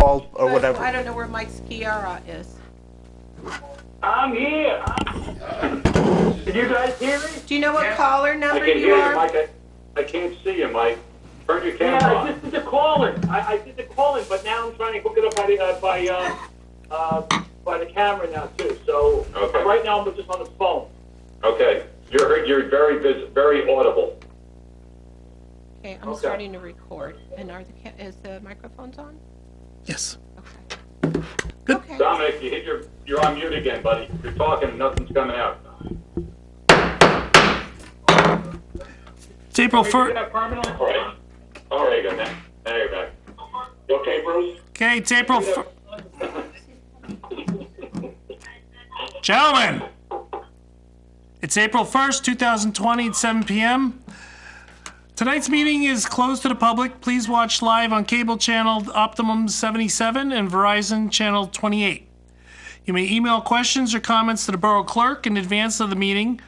call or whatever. I don't know where Mike Sciarra is. I'm here. Can you guys hear me? Do you know what caller I number can you hear are? you, Mike. I can't see you, Mike. Turn your camera on. I just did the calling. I did the calling, but now I'm trying to hook it up by the camera now too. So right now I'm just on the phone. Okay, you're very very audible. Okay, I'm starting to record. And is the microphones on? Yes. Okay. Good. Okay. Dominic, you're on mute again, buddy. You're talking and nothing's coming out. It's April 1st. All right. All right, good man. There you're back. You okay, Bruce? Okay, it's April 1st. Gentlemen, it's April 1st, 2020 at 7 p.m. Tonight's meeting is closed to the public. Please watch live on cable channel Optimum 77 and Verizon channel 28. You may email questions or comments to the borough clerk in advance of the meeting.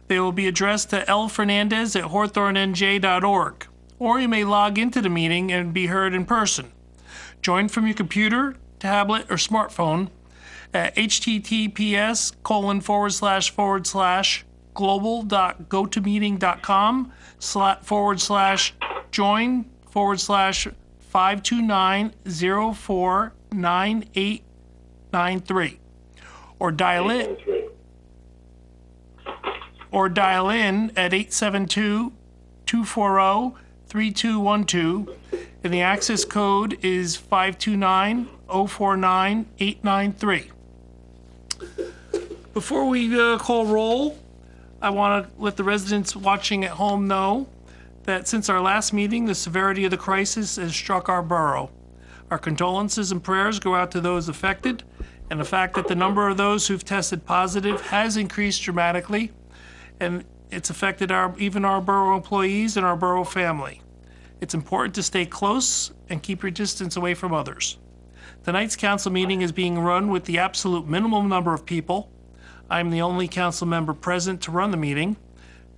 They will be addressed to lfernandez@hawthornenj.org. Or you may log into the meeting and be heard in person. Join from your computer, tablet, or smartphone at https://global.gotomeeting.com/forward/join/529049893 or dial in at 872-240-3212 and the access code is 529049893. Before we call roll, I want to let the residents watching at home know that since our last meeting, the severity of the crisis has struck our borough. Our condolences and prayers go out to those affected, and the fact that the number of those who've tested positive has increased dramatically, and it's affected even our borough employees and our borough family. It's important to stay close and keep your distance away from others. Tonight's council meeting is being run with the absolute minimum number of people. I'm the only council member present to run the meeting,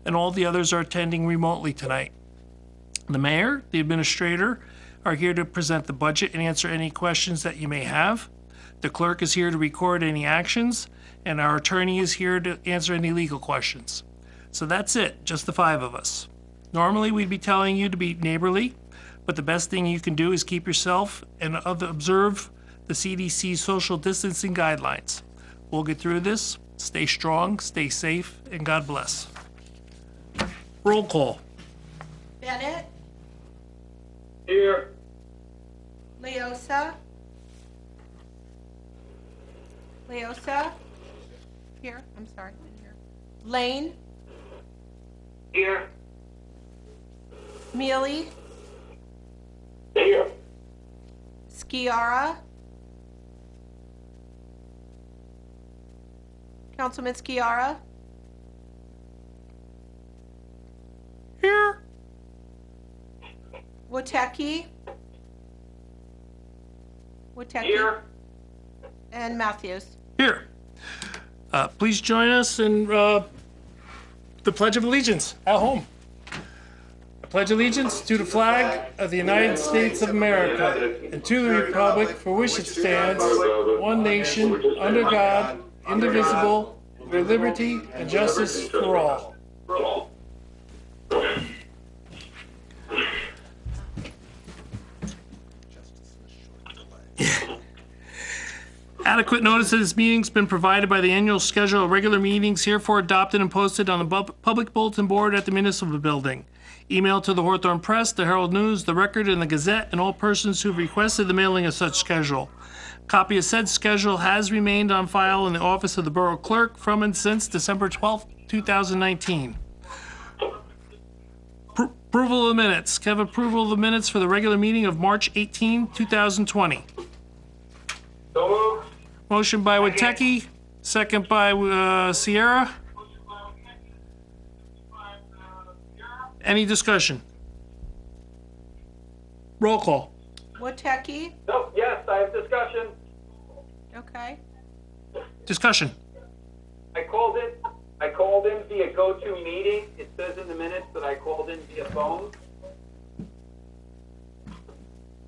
and all the others are attending remotely tonight. The mayor, the administrator, are here to present the budget and answer any questions that you may have. The clerk is here to record any actions, and our attorney is here to answer any legal questions. So that's it, just the 5 of us. Normally, we'd be telling you to be neighborly, but the best thing you can do is keep yourself and observe the CDC social distancing guidelines. We'll get through this. Stay strong, stay safe, and God bless. Roll call. Bennett? Here. Leosa? Here, I'm sorry, here. Lane? Here. Mealy? Here. Sciarra? Councilman Sciarra? Here. Wotecki? Here. And Matthews? Here. Please join us in the Pledge of Allegiance at home. I pledge allegiance to the flag of the United States of America and to the republic for which it stands, one nation, under God, indivisible, with liberty and justice for all. Adequate notice of this meeting's been provided by the annual schedule of regular meetings herefore adopted and posted on the public bulletin board at the municipal building. Email to the Hawthorne Press, the Herald News, the Record, and the Gazette, and all persons who've requested the mailing of such schedule. Copy of said schedule has remained on file in the office of the Borough Clerk from and since December 12th, 2019. Approval of the minutes. Can I have approval of the minutes for the regular meeting of March 18, 2020? So moved. Motion by Witecki, second by Sciarra. Any discussion? Roll call. Wotecki? No, yes, I have discussion. Okay. Discussion. I called in via GoToMeeting. It says in the minutes that I called in via phone.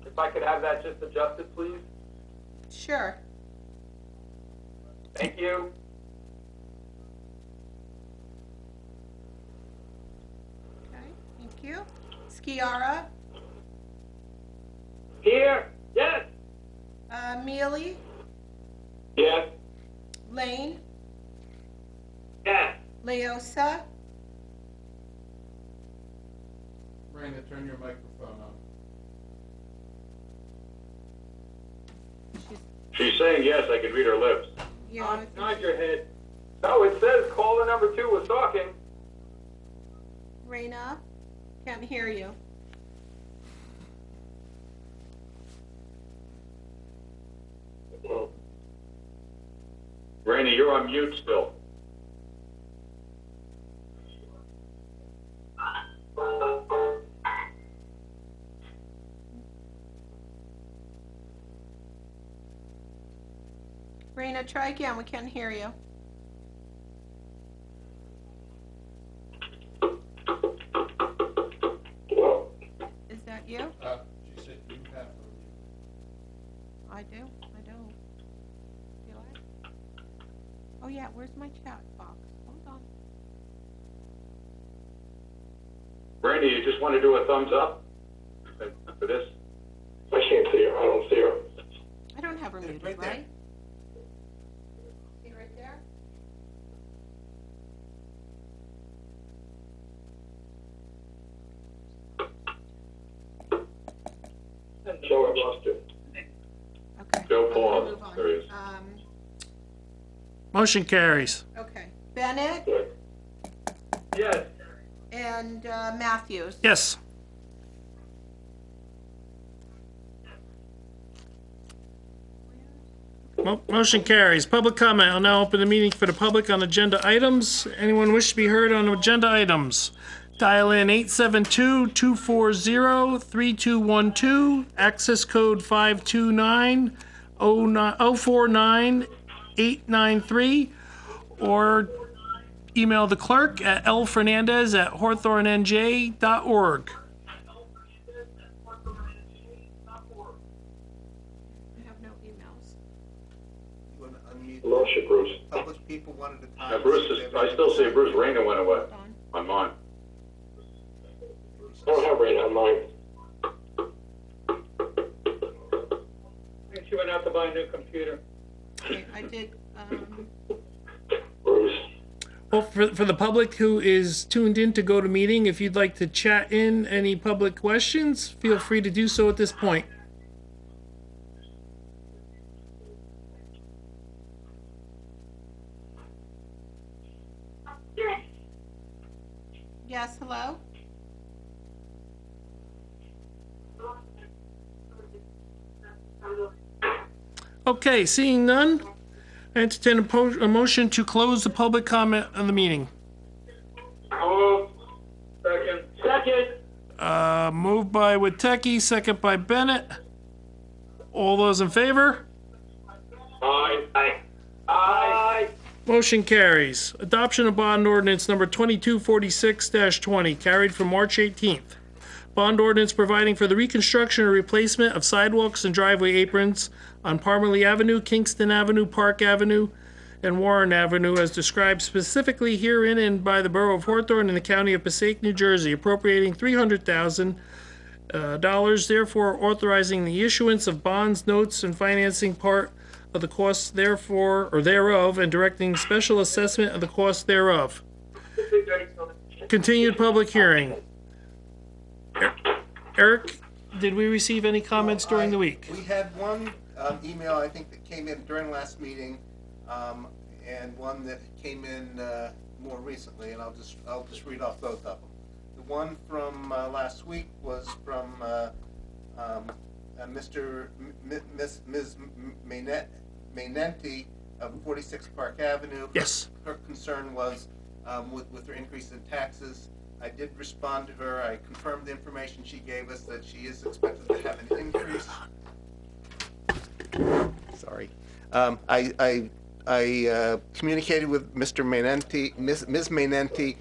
If I could have that just adjusted, please. Sure. Thank you. Okay, thank you. Skiara, Here? Yes. Mealy, Yes. Lane, Yes. Leosa, Raina, turn your microphone on. She's saying yes, I can read her lips. yeah, Nod your head. No, it says caller number 2 was talking. Raina, can't hear you. Raina, you're on mute still. Raina, try again, we can't hear you. Is that you? She said you have her mute. I do. Do I? Oh yeah, where's my chat box? Hold on. Raina, you just want to do a thumbs up for this? I can't see her. I don't see her. I don't have her muted, right there. right? See right there? Show her lost her. Okay. Joe I'm gonna Paul, move on. there he is. Motion carries. Okay. Bennett Yes. and Matthews. Yes. Motion carries. Public comment. I'll now open the meeting for the public on agenda items. Anyone wish to be heard on agenda items? Dial in 872-240-3212, access code 529-049893, or email the clerk at lfernandez@hawthornenj.org. I have no emails. You want to unmute Lost you, Bruce. public people one at a time? Bruce is, I still see Bruce. Raina went away Hold on. on mine. I don't have Raina on mine. I think she went out to buy a new computer. Okay, I did, Bruce. Well, for the public who is tuned in to go to meeting, if you'd like to chat in any public questions, feel free to do so at this point. yes, hello? Okay, seeing none, I entertain a motion to close the public comment of the meeting. Second. Second. Moved by Witecki, second by Bennett. All those in favor? Aye. Aye. Aye. Motion carries. Adoption of bond ordinance number 2246-20, carried from March 18th. Bond ordinance providing for the reconstruction or replacement of sidewalks and driveway aprons on Parmalee Avenue, Kingston Avenue, Park Avenue, and Warren Avenue as described specifically herein and by the Borough of Hawthorne in the County of Passaic, New Jersey, appropriating $300,000, therefore authorizing the issuance of bonds, notes, and financing part of the costs therefore or thereof, and directing special assessment of the costs thereof. Continued public hearing. Eric, did we receive any comments during the week? We had one email, I think, that came in during last meeting, and one that came in more recently, and I'll just read off both of them. The one from last week was from Ms. Mainenti of 46 Park Avenue. Yes. Her concern was with her increase in taxes. I did respond to her. I confirmed the information she gave us that she is expected to have an increase. Sorry. I communicated with Mr. Mainenti, Ms. Mainenti,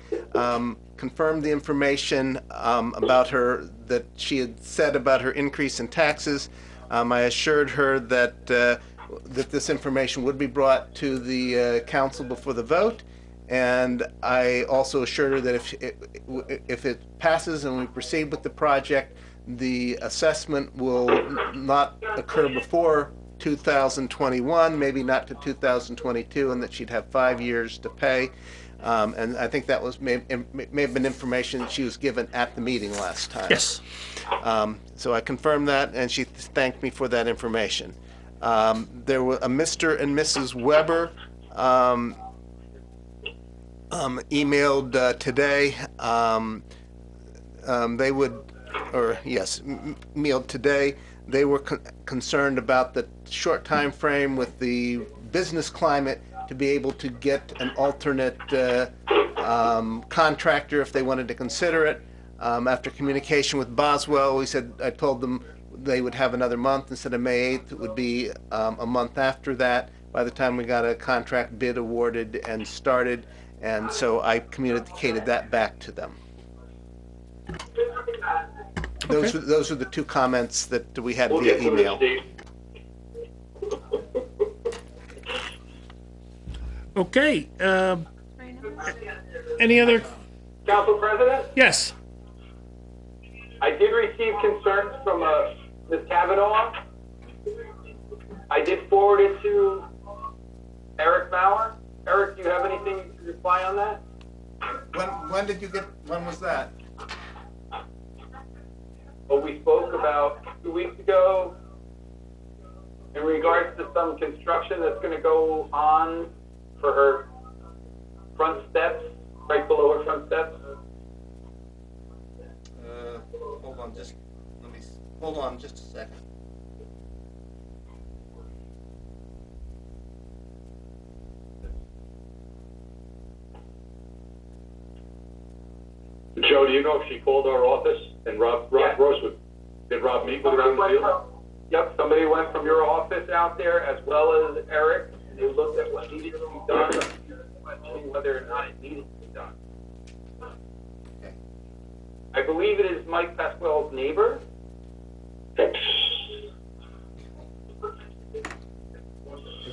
confirmed the information about her that she had said about her increase in taxes. I assured her that that this information would be brought to the council before the vote. And I also assured her that if it passes and we proceed with the project, the assessment will not occur before 2021, maybe not to 2022, and that she'd have 5 years to pay. And I think that may have been information that she was given at the meeting last time. Yes. So I confirmed that, and she thanked me for that information. There were a Mr. and Mrs. Weber emailed today. They would, or yes, mailed today. They were concerned about the short time frame with the business climate to be able to get an alternate contractor if they wanted to consider it. After communication with Boswell, I told them they would have another month. Instead of May 8th, it would be a month after that by the time we got a contract bid awarded and started. And so I communicated that back to them. Those are the two comments that we had via email. Okay. Any other? Council President, Yes. I did receive concerns from Ms. Kavanaugh. I did forward it to Eric Mauer. Eric, do you have anything to reply on that? When was that? Well, we spoke about 2 weeks ago in regards to some construction that's going to go on for her front steps, right below her front steps. Hold on just a second. Joe, do you know if she called our office and Rob Gross did Rob meet with her on the deal? Yep, somebody went from your office out there as well as Eric, and they looked at what needed to be done, questioning whether or not it needed to be done. Okay. I believe it is Mike Pasquale's neighbor. It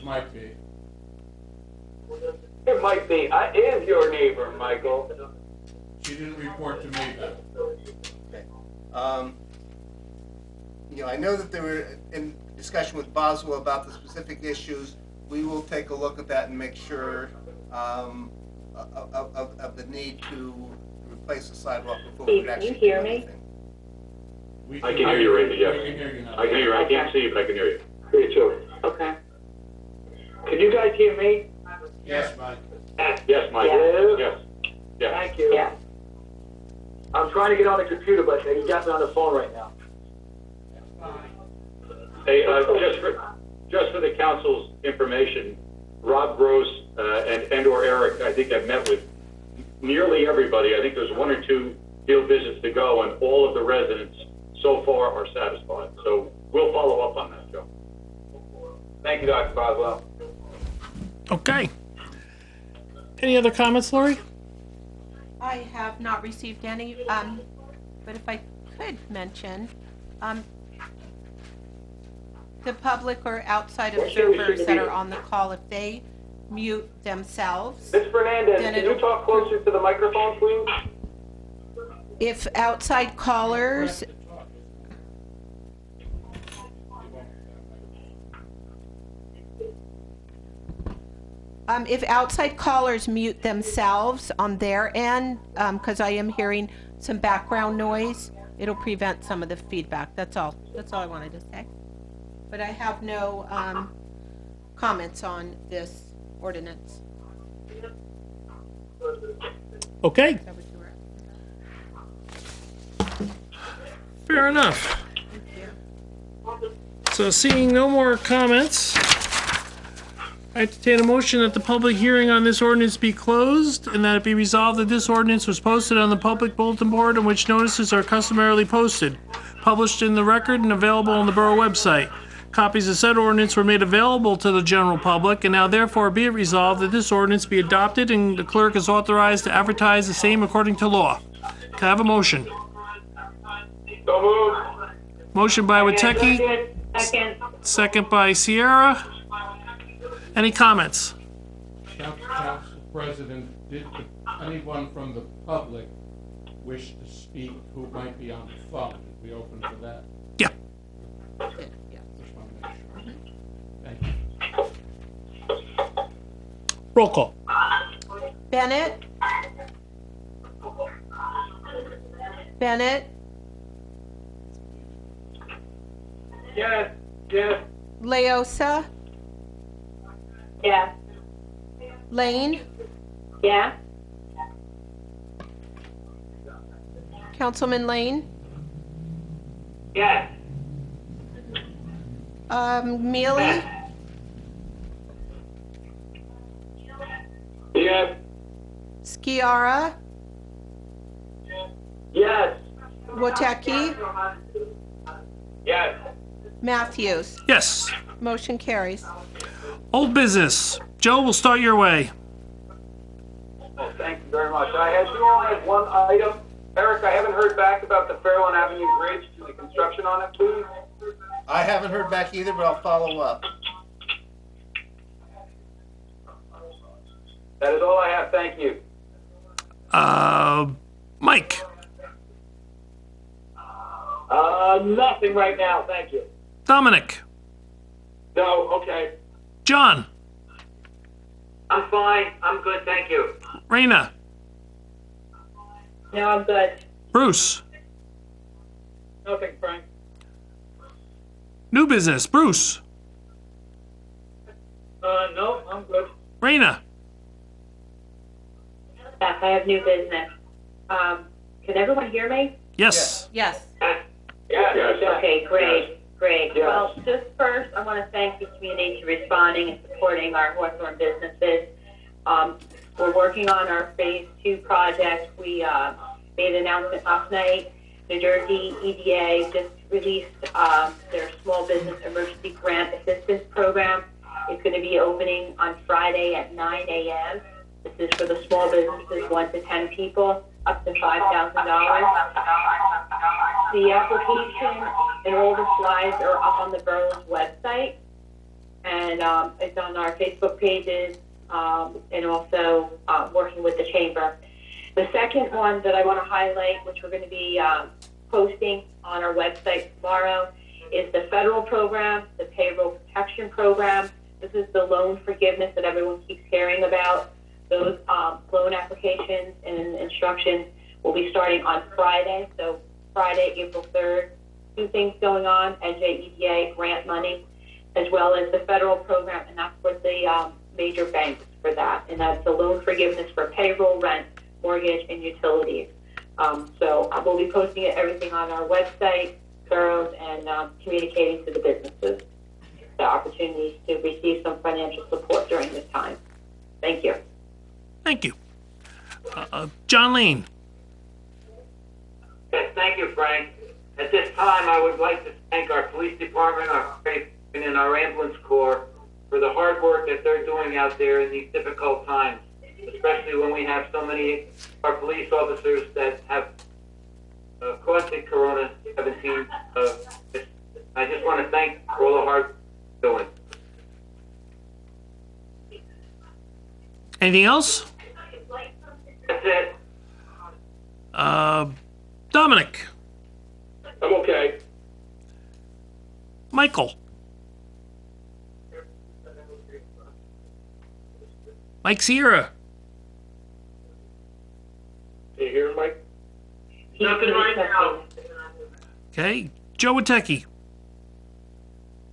might be. It might be. Is your neighbor, Michael? She didn't report to me though. Okay. I know that they were in discussion with Boswell about the specific issues. We will take a look at that and make sure of the need to replace the sidewalk before we would actually do anything. I can hear you, Randy, yes. We can hear you now. I can hear you. I can't see you, but I can hear you. Hear you too. Okay. Can you guys hear me? Yes, Mike. Yes, Mike. Yes. Yes. Thank you. Yeah. I'm trying to get on the computer, but you got me on the phone right now. Hey, just for the council's information, Rob Gross and/or Eric, I think I've met with nearly everybody. I think there's 1 or 2 field visits to go, and all of the residents so far are satisfied. So we'll follow up on that, Joe. Thank you, Dr. Boswell. Okay. Any other comments, Lori? I have not received any, but if I could mention, the public or outside observers that are on the call, if they mute themselves, Ms. Fernandez, Then can you it'll- talk closer to the microphone, please? if outside callers, if outside callers mute themselves on their end, because I am hearing some background noise, it'll prevent some of the feedback. That's all I wanted to say. But I have no comments on this ordinance. Okay. Is that what you were- Fair enough. Thank you. So seeing no more comments, I entertain a motion that the public hearing on this ordinance be closed and that it be resolved that this ordinance was posted on the public bulletin board on which notices are customarily posted, published in the record and available on the borough website. Copies of said ordinance were made available to the general public, and now therefore be it resolved that this ordinance be adopted and the clerk is authorized to advertise the same according to law. Can I have a motion? So moved. Motion by Witecki, Second. second by Sierra. Any comments? Council President, did anyone from the public wish to speak who might be on the phone? Did we open for that? Yeah. Just want to make sure. Thank you. Roll call. Bennett? Bennett? Yes, yes, Leosa? Yeah. Lane? Yeah. Councilman Lane? yes, Mealy? yes, Skiara? yes, Woteki? yes. Matthews? Yes. Motion carries. Old business. Joe, we'll start your way. Well, thank you very much. I do only have one item. Eric, I haven't heard back about the Fairlawn Avenue Bridge to the construction on it, please. I haven't heard back either, but I'll follow up. That is all I have. Thank you. Mike. Nothing right now. Thank you. Dominic. No, okay. John. I'm fine. I'm good. Thank you. Raina. No, I'm good. Bruce. Nothing, Frank. New business. Bruce. No, I'm good. Raina. Yes, I have new business. Can everyone hear me? Yes. Yes. Yes. Okay, great. Yes. Well, just first, I want to thank the community for responding and supporting our Hawthorne businesses. We're working on our phase 2 project. We made an announcement last night. New Jersey EDA just released their small business emergency grant assistance program. It's going to be opening on Friday at 9 a.m. This is for the small businesses, 1 to 10 people, up to $5,000. The application and all the slides are up on the borough's website, and it's on our Facebook pages, and also working with the chamber. The second one that I want to highlight, which we're going to be posting on our website tomorrow, is the federal program, the payroll protection program. This is the loan forgiveness that everyone keeps hearing about. Those loan applications and instructions will be starting on Friday. So Friday, April 3rd. 2 things going on: NJEDA grant money, as well as the federal program, and that's for the major banks for that. And that's the loan forgiveness for payroll, rent, mortgage, and utilities. So we'll be posting everything on our website, boroughs, and communicating to the businesses the opportunities to receive some financial support during this time. Thank you. Thank you. John Lane. Yes, thank you, Frank. At this time, I would like to thank our police department, our fire department, and our ambulance corps for the hard work that they're doing out there in these difficult times, especially when we have so many of our police officers that have caught the Corona-17. I just want to thank for all the hard work they're doing. Anything else? That's it. Dominic. I'm okay. Michael. Mike Sierra. Can you hear him, Mike? Nothing right now. Okay. Joe Witecki.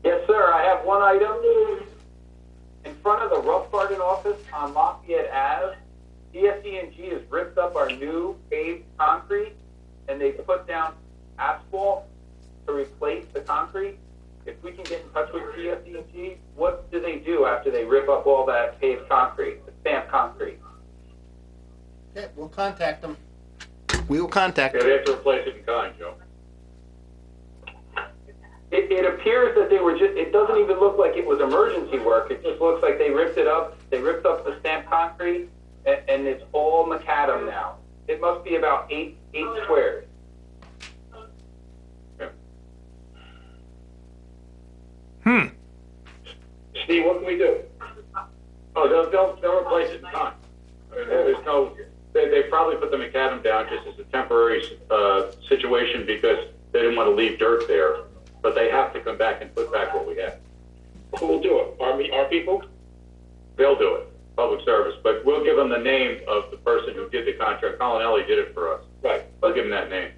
Yes, sir. I have one item. In front of the Rough Garden office on Lafayette Ave, CSE&G has ripped up our new paved concrete, and they put down asphalt to replace the concrete. If we can get in touch with CSE&G, what do they do after they rip up all that paved concrete, the stamped concrete? Okay, we'll contact them. We will contact Yeah, them. they have to replace it in kind, Joe. It appears that they were just, it doesn't even look like it was emergency work. It just looks like they ripped it up. They ripped up the stamped concrete, and it's all macadam now. It must be about eight squares. Steve, what can we do? they'll replace it in time. I mean, there's no, they probably put the macadam down just as a temporary situation because they didn't want to leave dirt there, but they have to come back and put back what we have. Who will do it? Our people? They'll do it, public service, but we'll give them the name of the person who did the contract. Colin did it for us. Right. We'll give them that name.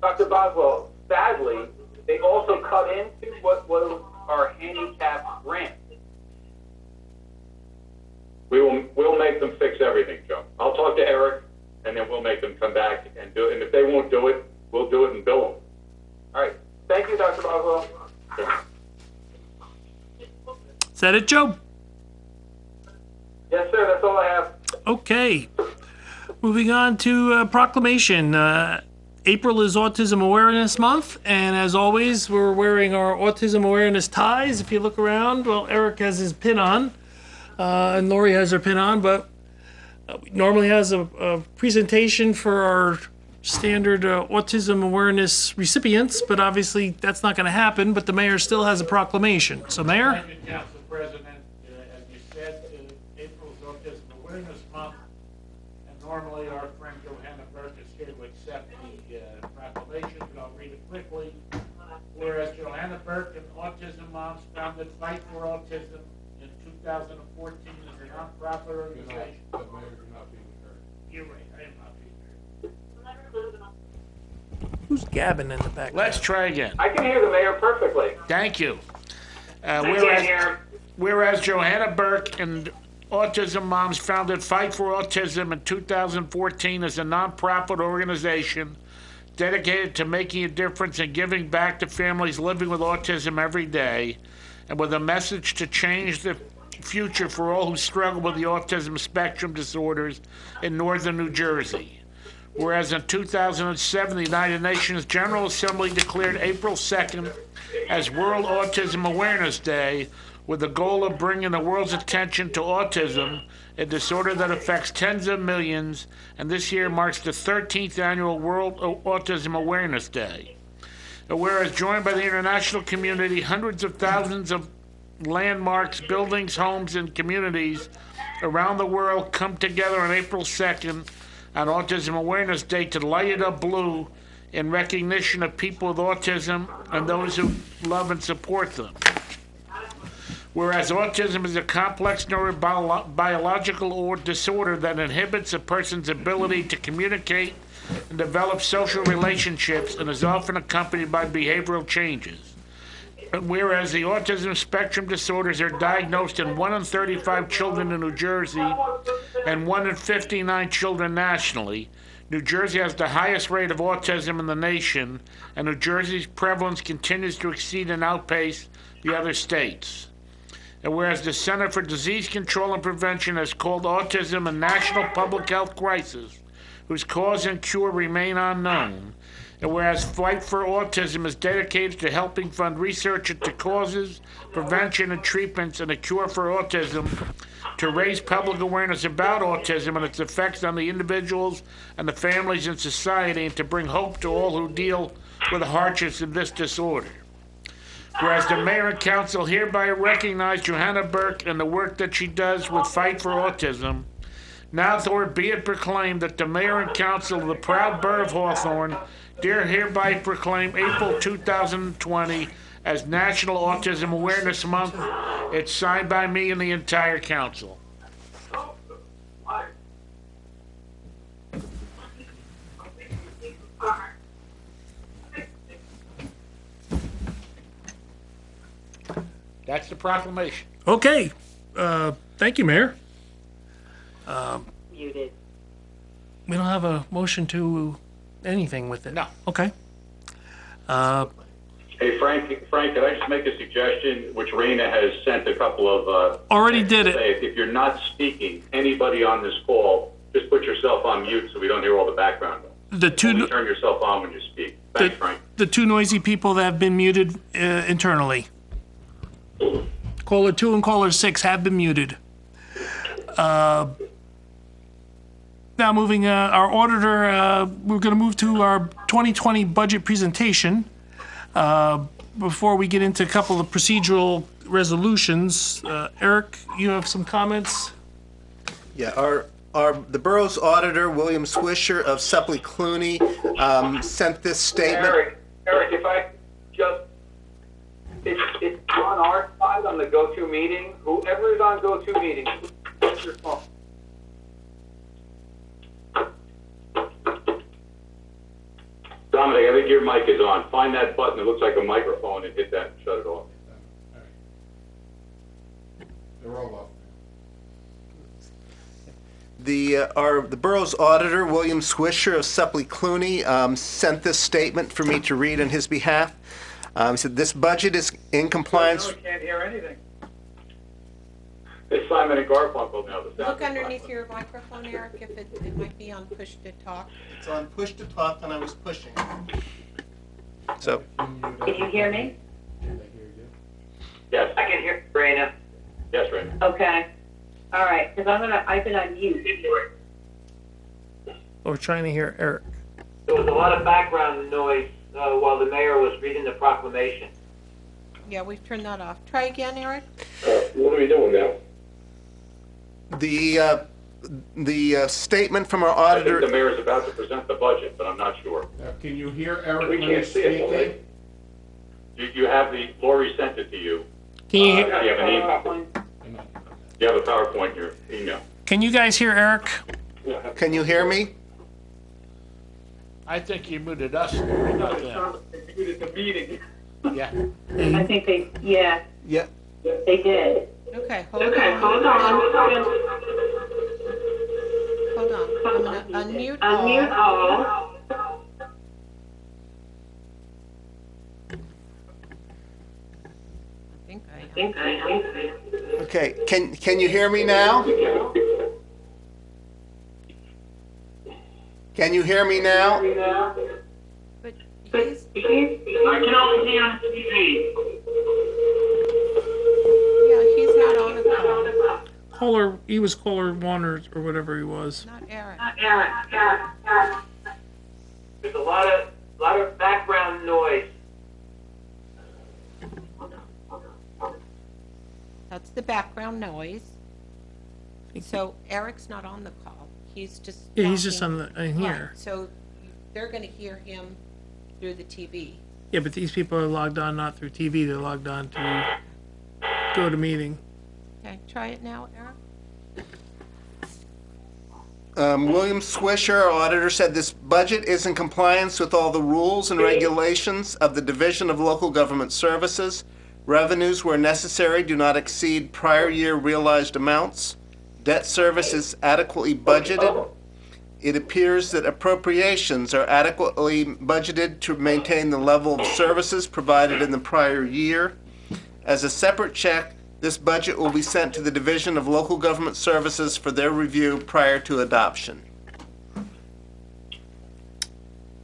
Dr. Boswell, sadly, they also cut into what was our handicap grant. We'll make them fix everything, Joe. I'll talk to Eric, and then we'll make them come back and do it. And if they won't do it, we'll do it and bill them. All right. Thank you, Dr. Boswell. Is that it, Joe? Yes, sir. That's all I have. Okay. Moving on to proclamation. April is Autism Awareness Month, and as always, we're wearing our autism awareness ties. If you look around, well, Eric has his pin on, and Lori has her pin on, but normally has a presentation for our standard autism awareness recipients, but obviously that's not going to happen, but the mayor still has a proclamation. So, Mayor? Thank you, Council President. As you said, April is Autism Awareness Month, and normally our friend Johanna Burke is here to accept the proclamation, but I'll read it quickly. Whereas Johanna Burke and Autism Moms founded Fight for Autism in 2014 as a nonprofit organization. The mayor is not being heard. You're right, I am not being heard. Who's gabbing in the back? Let's try again. I can hear the mayor perfectly. Thank you. Hear. Whereas Johanna Burke and Autism Moms founded Fight for Autism in 2014 as a nonprofit organization dedicated to making a difference and giving back to families living with autism every day, and with a message to change the future for all who struggle with the autism spectrum disorders in northern New Jersey. Whereas in 2007, the United Nations General Assembly declared April 2nd as World Autism Awareness Day, with the goal of bringing the world's attention to autism, a disorder that affects tens of millions, and this year marks the 13th annual World Autism Awareness Day. Whereas joined by the international community, hundreds of thousands of landmarks, buildings, homes, and communities around the world come together on April 2nd on Autism Awareness Day to light it up blue in recognition of people with autism and those who love and support them. Whereas autism is a complex neurobiological disorder that inhibits a person's ability to communicate and develop social relationships and is often accompanied by behavioral changes. Whereas the autism spectrum disorders are diagnosed in 1 in 35 children in New Jersey and 1 in 59 children nationally, New Jersey has the highest rate of autism in the nation, and New Jersey's prevalence continues to exceed and outpace the other states. And whereas the Center for Disease Control and Prevention has called autism a national public health crisis whose cause and cure remain unknown, and whereas Fight for Autism is dedicated to helping fund research into causes, prevention, and treatments and a cure for autism, to raise public awareness about autism and its effects on the individuals and the families in society, and to bring hope to all who deal with the hardships of this disorder. Whereas the Mayor and Council hereby recognize Johanna Burke and the work that she does with Fight for Autism, now therefore be it proclaimed that the Mayor and Council of the proud Borough of Hawthorne dare hereby proclaim April 2020 as National Autism Awareness Month. It's signed by me and the entire council. That's the proclamation. Okay. Thank you, Mayor. Muted. We don't have a motion to anything with it. No. Okay. Hey, Frank, can I just make a suggestion, which Raina has sent a couple of... Already did it. If you're not speaking, anybody on this call, just put yourself on mute so we don't hear all the background. The Only two, turn yourself on when you speak. Thanks, Frank. the two noisy people that have been muted internally. Caller 2 and caller 6 have been muted. Now moving, our auditor, we're going to move to our 2020 budget presentation. Before we get into a couple of procedural resolutions, Eric, you have some comments? Yeah, the borough's auditor, William Swisher of Sepley Clooney, sent this statement. Eric, if I just, it's on our side on the go-to meeting. Whoever is on go-to meeting, what's your phone? Dominic, I think your mic is on. Find that button that looks like a microphone and hit that and shut it off. They're all off. The borough's auditor, William Swisher of Sepley Clooney, sent this statement for me to read on his behalf. He said, this budget is in compliance. No, I can't hear anything. It's Simon and Garfunkel now. The sound Look is underneath Simon. your microphone, Eric, if it might be on push to talk. It's on push to talk, and I was pushing. So, Did you hear me? Yes. I can hear Raina. Yes, Ray. Okay. All right, because I've been on mute. Oh, we're trying to hear Eric. There was a lot of background noise while the mayor was reading the proclamation. Yeah, we've turned that off. Try again, Eric. What are we doing now? the statement from our I think the auditor. mayor's about to present the budget, but I'm not sure. Can you hear Eric We when can't he's see it, speaking? You have Lori sent it to you. Can you Do you have an email? You have a PowerPoint in your email. can you guys hear Eric? Can you hear me? I think you muted us, Lori, not them. Muted the meeting. Yeah. I think Yeah. they did. Okay, hold on. hold on. Hold on. I'm gonna unmute all. Unmute all. I think I am. Okay. Can you hear me now? Can you hear me now? But he's, I can only see on TV. yeah, he's not on the call. He was caller one or whatever he was. Not Eric. There's a lot of background noise. That's the background noise. So Eric's not on the call. He's just. Yeah, he's just talking. on the in here. Right, so they're gonna hear him through the TV. Yeah, but these people are logged on not through TV. They're logged on to go to meeting. Okay, try it now, Eric. William Swisher, our auditor, said this budget is in compliance with all the rules and regulations of the Division of Local Government Services. Revenues, where necessary, do not exceed prior year realized amounts. Debt service is adequately budgeted. It appears that appropriations are adequately budgeted to maintain the level of services provided in the prior year. As a separate check, this budget will be sent to the Division of Local Government Services for their review prior to adoption.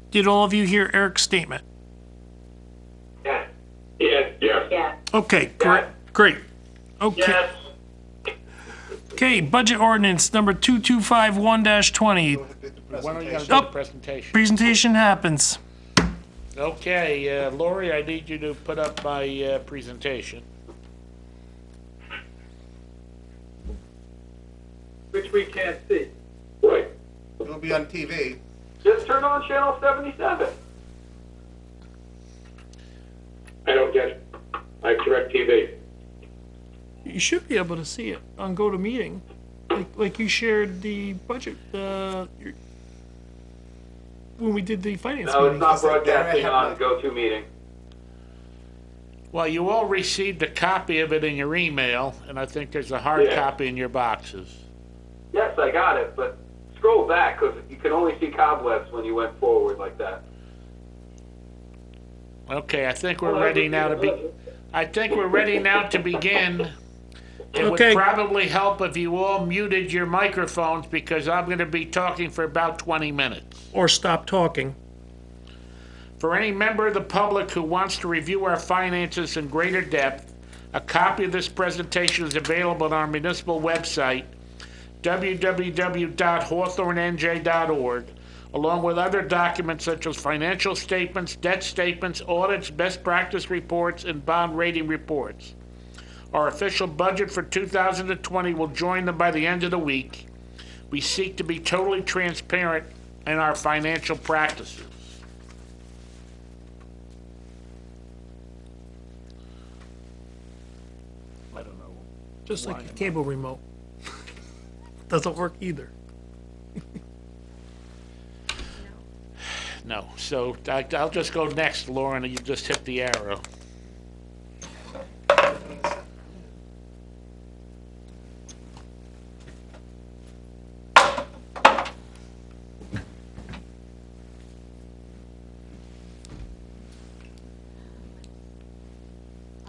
Did all of you hear Eric's statement? Yes. Yes. Yeah. Okay, great. Okay. Yes. Okay, budget ordinance number 2251-20. When are you going to do Oh. the presentation? Presentation happens. Okay, Lori, I need you to put up my presentation. Which we can't see. Right. It'll be on TV. Just turn on channel 77. I don't get it. I have DirecTV. You should be able to see it on Go to Meeting, like you shared the budget when we did the finance No, meeting. it's not broadcasting on go-to meeting. Well, you all received a copy of it in your email, and I think there's a hard Yeah. copy in your boxes. Yes, I got it, but scroll back because you can only see cobwebs when you went forward like that. Okay, I think we're ready now to begin. It would Okay. probably help if you all muted your microphones because I'm going to be talking for about 20 minutes. Or stop talking. For any member of the public who wants to review our finances in greater depth, a copy of this presentation is available on our municipal website, www.hawthornenj.org, along with other documents such as financial statements, debt statements, audits, best practice reports, and bond rating reports. Our official budget for 2020 will join them by the end of the week. We seek to be totally transparent in our financial practices. I don't know. Just like a cable remote. Doesn't work either. No, so I'll just go next, Lauren, and you just hit the arrow.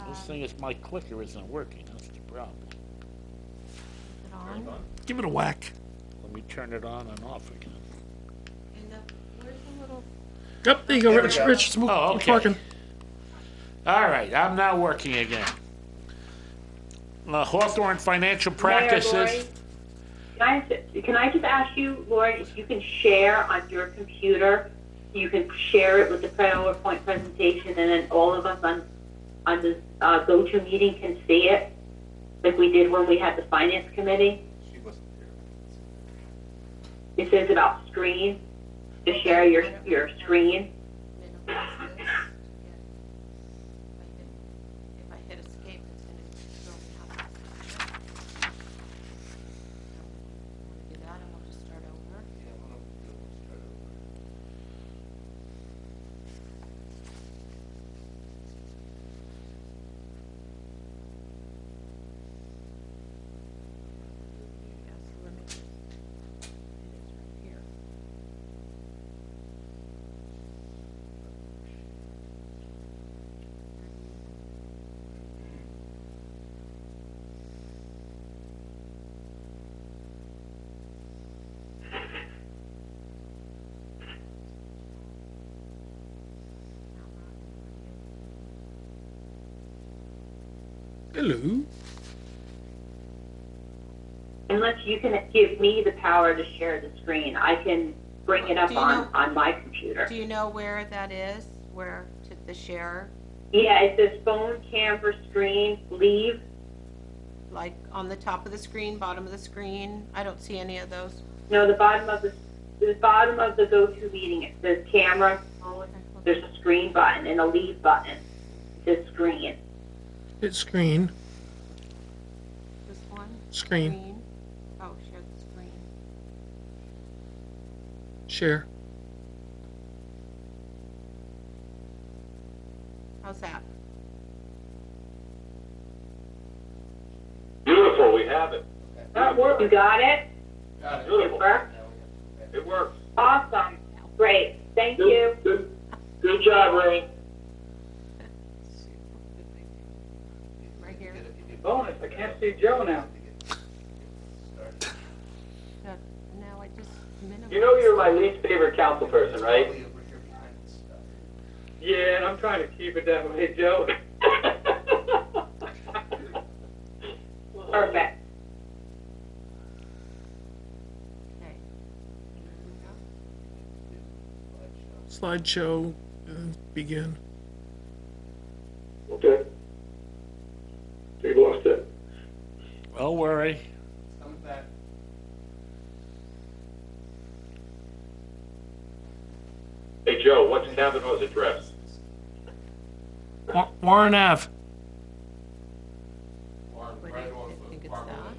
This thing is, my clicker isn't working, that's the problem. Is it on? Give it a whack. Let me turn it on and off again. Where's the little? Yep, there you go, There we Rich. go. Rich, it's Oh, it's okay. working. All right, I'm now working again. Hawthorne Financial Mayor, Practices. Lori, can I just ask you, Lori, if you can share on your computer, you can share it with the PowerPoint presentation, and then all of us on the go-to meeting can see it, like we did when we had the finance committee. She wasn't here. It says about screen, to share your screen. Minimize this. If I hit escape, it's gonna throw me out. Want to do that, and we'll just start over. Yeah, we'll start over. Yes, let me just. It is right here. Hello. Unless you can give me the power to share the screen, I can bring it up Do you know- on my computer. Do you know where that is? Where to the share? Yeah, it says phone, camera, screen, leave. Like on the top of the screen, bottom of the screen? I don't see any of those. No, the bottom of the go-to meeting, it says camera, phone, there's a screen button and a leave button. It says screen. Hit screen. This one? Screen. Oh, share the screen. Share. How's that? Beautiful, we have it. You got it? Got it. Beautiful. It worked? It works. Awesome. Great. Thank you. Good job, Ray. Right here. Bonus, I can't see Joe now. Good. Now I just minimize. You know you're my least favorite council person, right? Over here behind this stuff. Yeah, and I'm trying to keep it that way, Joe. Perfect. Okay. Slideshow. Begin. Okay. So you lost it. Don't worry. Coming back. Hey, Joe, what's Kavanaugh's address? Warren Ave. Right off I think of it's Farmer that. Lane.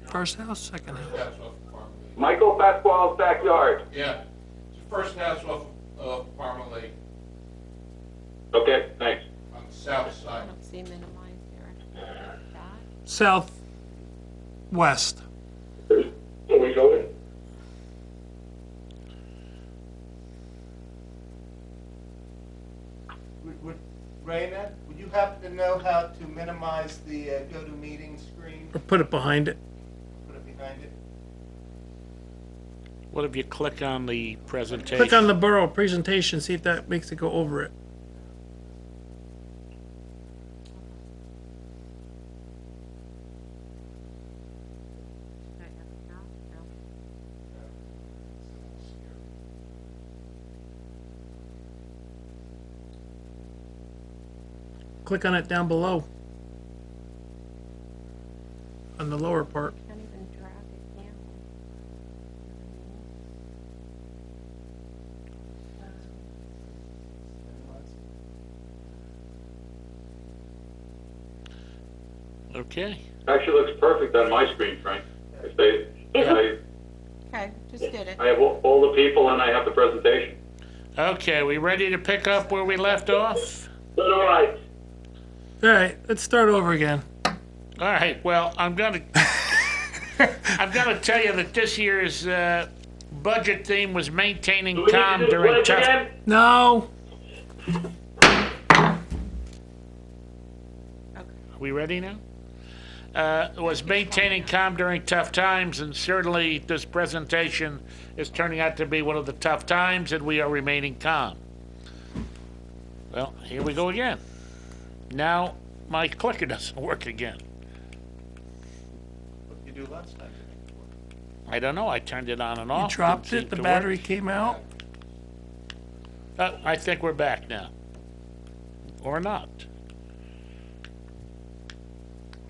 First house, second house. First house off of Farmer Lane. Michael Pasquale's backyard. Yeah, it's the first house off of Farmer Lane Okay, thanks. on the south I side. don't see minimize there. I think it's that. Southwest. Can we go in? Raina, would you happen to know how to minimize the go-to-meeting screen? Or put it behind it. Put it behind it? What if you click on the presentation? Click on the borough presentation, see if that makes it go over it. Okay, no, no. Click on it down below. On the lower part. Can't even drag it down. Okay. Actually looks perfect on my screen, Frank. I Okay, just did it. have all the people and I have the presentation. Okay, we ready to pick up where we left off? All right. All right, let's start over again. All right, well, I'm gonna tell you that this year's budget theme was maintaining calm during tough... No. Are we ready now? Was maintaining calm during tough times, and certainly this presentation is turning out to be one of the tough times, and we are remaining calm. Well, here we go again. Now my clicker doesn't work again. What did you do last time? I don't know. I turned it on and You off. dropped Didn't it, the seem to battery work. came out. I think we're back now. Or not.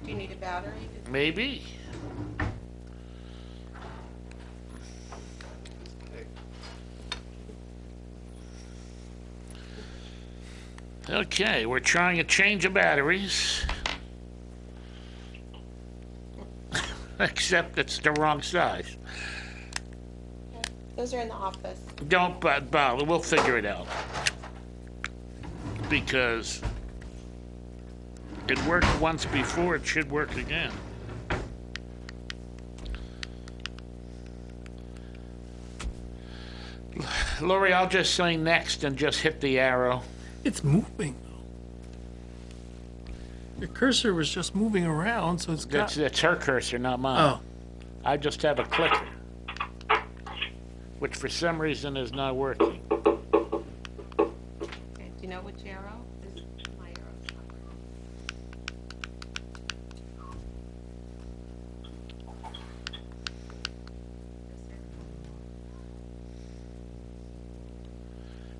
Do you need a battery? Maybe. Okay, we're trying a change of batteries. Except it's the wrong size. Those are in the office. Don't bother, we'll figure it out. Because it worked once before, it should work again. Lori, I'll just say next and just hit the arrow. It's moving. Your cursor was just moving around, so it's got. That's her cursor, not mine. Oh, I just have a clicker, which for some reason is not working. Okay, do you know which arrow? This is my arrow.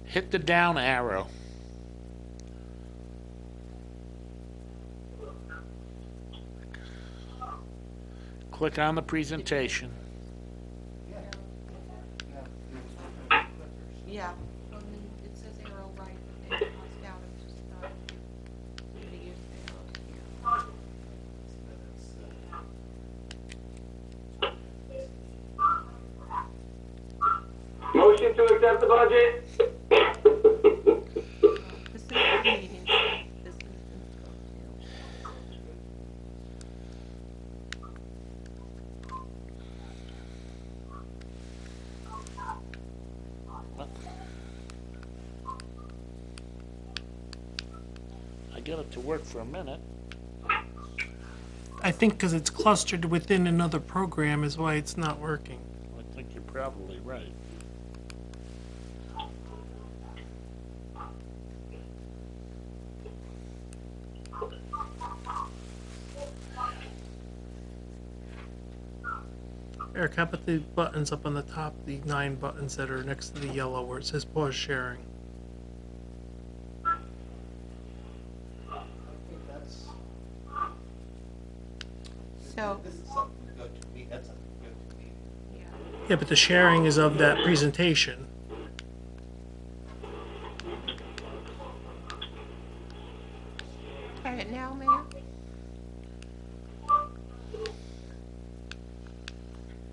Hit the down arrow. Click on the presentation. Yeah. It says arrow right, but then it crossed out. I just thought I'm going to use the arrows here. Motion to accept the budget? This is the meeting. This is go to. I get it to work for a minute. I think because it's clustered within another program is why it's not working. I think you're probably right. Eric, how about the buttons up on the top, the 9 buttons that are next to the yellow where it says pause sharing? I think that's, So, this is something to go to me, that's something to go to me. yeah. Yeah, but the sharing is of that presentation. Try it now, Mayor?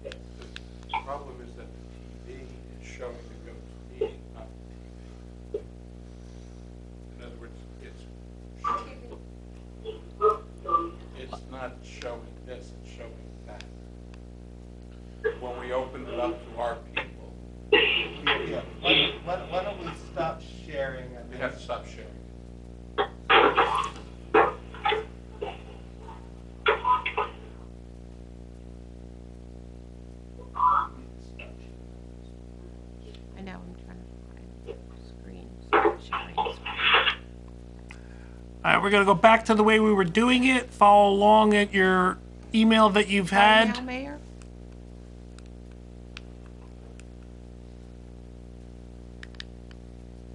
The problem is that the TV is showing the GoToMeeting, not the TV. In other words, it's not showing this, it's showing that. When we open it up to our people, Yeah, why don't we stop sharing? we have to stop sharing. I know, I'm trying to find screens. Sharing screen. All right, we're going to go back to the way we were doing it. Follow along at your email that you've Try now, had. Mayor?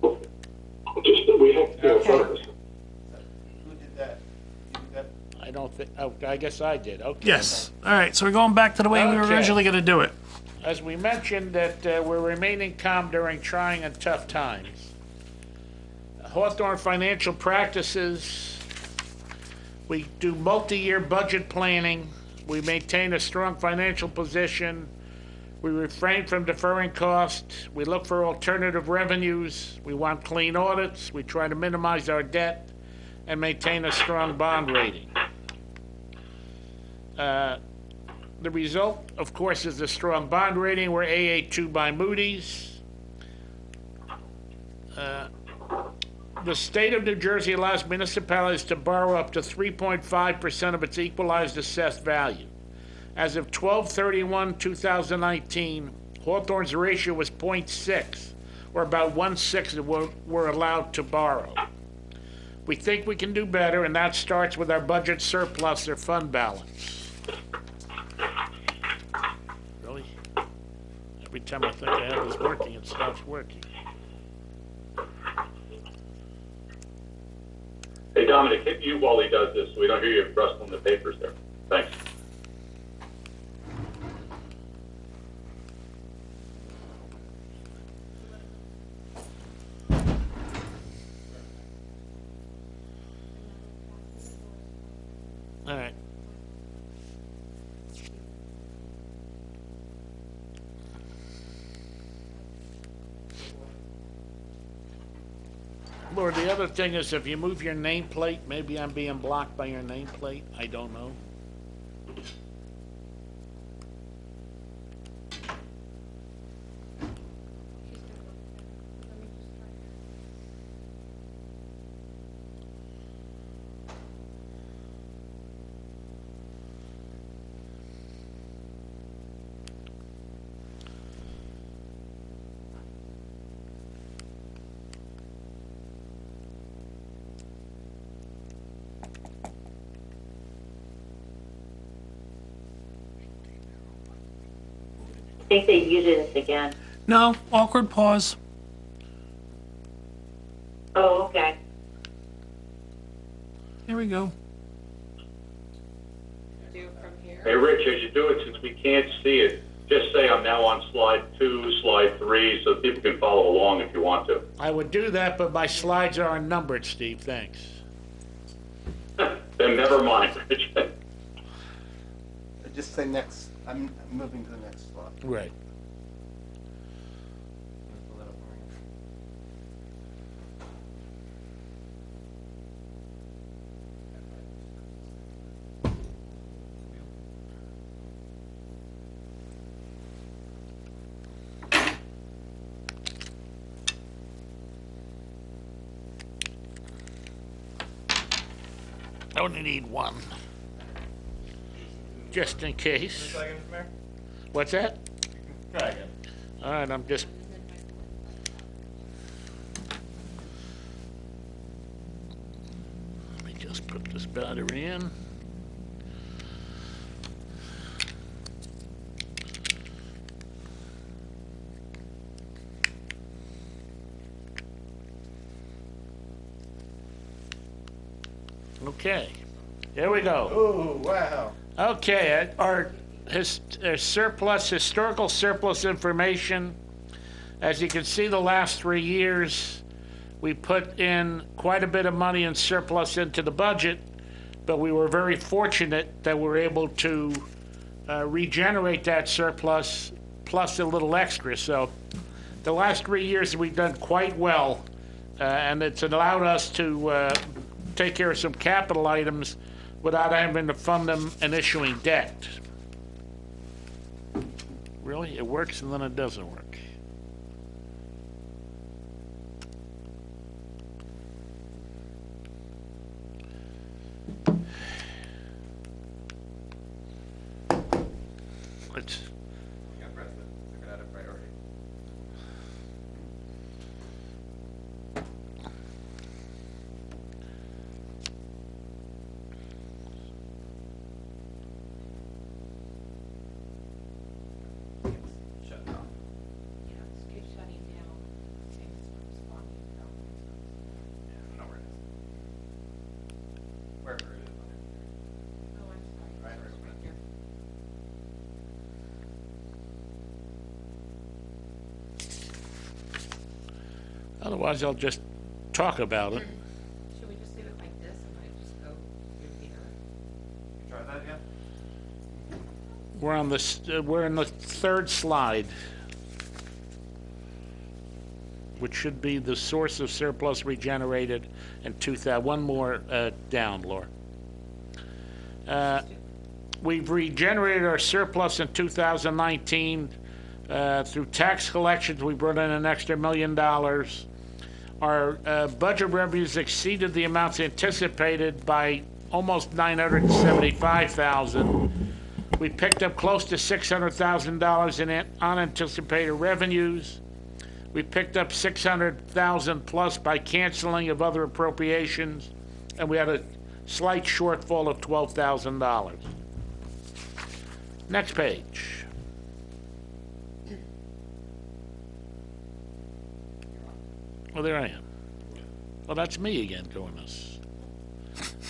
We have to Okay. first. Who did that? You did that? I don't think, oh, I guess I did, okay. Yes. All right, so we're going back to the way we were Okay. originally going to do it. As we mentioned that we're remaining calm during trying and tough times. Hawthorne Financial Practices We do multi-year budget planning. We maintain a strong financial position. We refrain from deferring costs. We look for alternative revenues. We want clean audits. We try to minimize our debt and maintain a strong bond rating. The result, of course, is a strong bond rating. We're AA2 by Moody's. The state of New Jersey allows municipalities to borrow up to 3.5% of its equalized assessed value. As of 12/31/2019, Hawthorne's ratio was 0.6, or about 1/6 of what we're allowed to borrow. We think we can do better, and that starts with our budget surplus or fund balance. Really? Every time I think I have this working, it stops working. Hey, Dominic, hit mute while he does this so we don't hear you rustling the papers there. Thanks. All right. Lord, the other thing is if you move your nameplate, maybe I'm being blocked by your nameplate. I don't know. I think they muted us again. No, awkward pause. Oh, okay. Here we go. Do from here. Hey, Rich, as you do it, since we can't see it, just say I'm now on slide 2, slide 3, so people can follow along if you want to. I would do that, but my slides are unnumbered, Steve. Thanks. Then never mind, Rich. Just say next. I'm moving to the next slide. Right. I only need one. Just in case. Try again, Mayor? What's that? Try again. All right, I'm just... Let me just put this battery in. Okay, here we go. Oh, wow. Okay, our historical surplus information. As you can see, the last 3 years, we put in quite a bit of money in surplus into the budget, but we were very fortunate that we were able to regenerate that surplus plus a little extra. So the last 3 years, we've done quite well, and it's allowed us to take care of some capital items without having to fund them and issuing debt. Really? It works and then it doesn't work. Let's... You got President. Took it out of priority. Shut it off. Yeah, it's keep shutting down. Saying it's not responding. Yeah, I know where it is. Wherever it is on your computer. Oh, I'm sorry. Right, right, It's right. here. Otherwise, I'll just talk about it. Should we just leave it like this and I just go through here? We're on we're in the third slide, which should be the source of surplus regenerated in 2000. One more down, Laura. We've regenerated our surplus in 2019 through tax collections. We brought in an extra $1 million. Our budget revenues exceeded the amounts anticipated by almost $975,000. We picked up close to $600,000 in unanticipated revenues. We picked up $600,000 plus by canceling of other appropriations, and we had a slight shortfall of $12,000. Next page. Well, there I am. Well, that's me again doing this.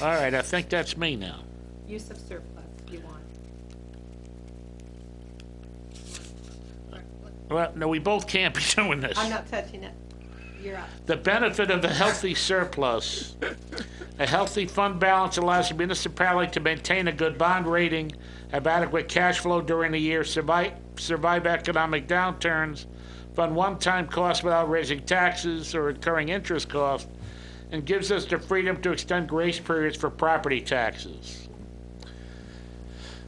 All right, I think that's me now. Use of surplus, you want. Well, no, we both can't be doing this. I'm not touching it. You're up. The benefit of a healthy surplus. A healthy fund balance allows the municipality to maintain a good bond rating, have adequate cash flow during the year, survive economic downturns, fund one-time costs without raising taxes or incurring interest costs, and gives us the freedom to extend grace periods for property taxes.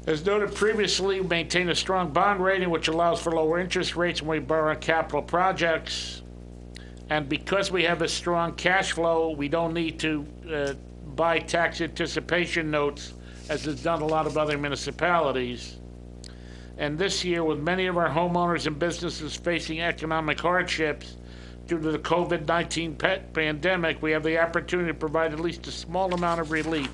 As noted previously, we maintain a strong bond rating, which allows for lower interest rates when we borrow on capital projects. And because we have a strong cash flow, we don't need to buy tax anticipation notes, as is done a lot of other municipalities. And this year, with many of our homeowners and businesses facing economic hardships due to the COVID-19 pandemic, we have the opportunity to provide at least a small amount of relief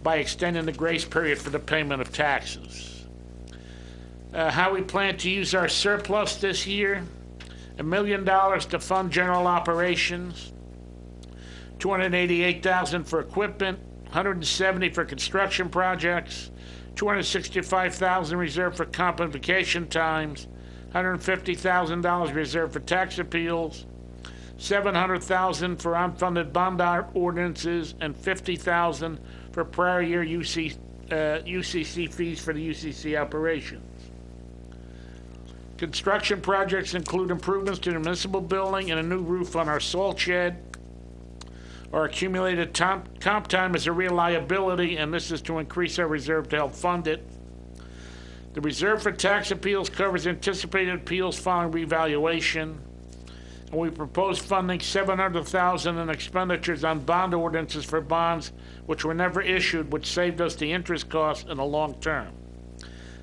by extending the grace period for the payment of taxes. How we plan to use our surplus this year: $1 million to fund general operations, $288,000 for equipment, $170,000 for construction projects, $265,000 reserved for comp and vacation times, $150,000 reserved for tax appeals, $700,000 for unfunded bond ordinances, and $50,000 for prior year UCC fees for the UCC operations. Construction projects include improvements to the municipal building and a new roof on our salt shed. Our accumulated comp time is a real liability, and this is to increase our reserve to help fund it. The reserve for tax appeals covers anticipated appeals following revaluation. And we propose funding $700,000 in expenditures on bond ordinances for bonds which were never issued, which saved us the interest costs in the long term.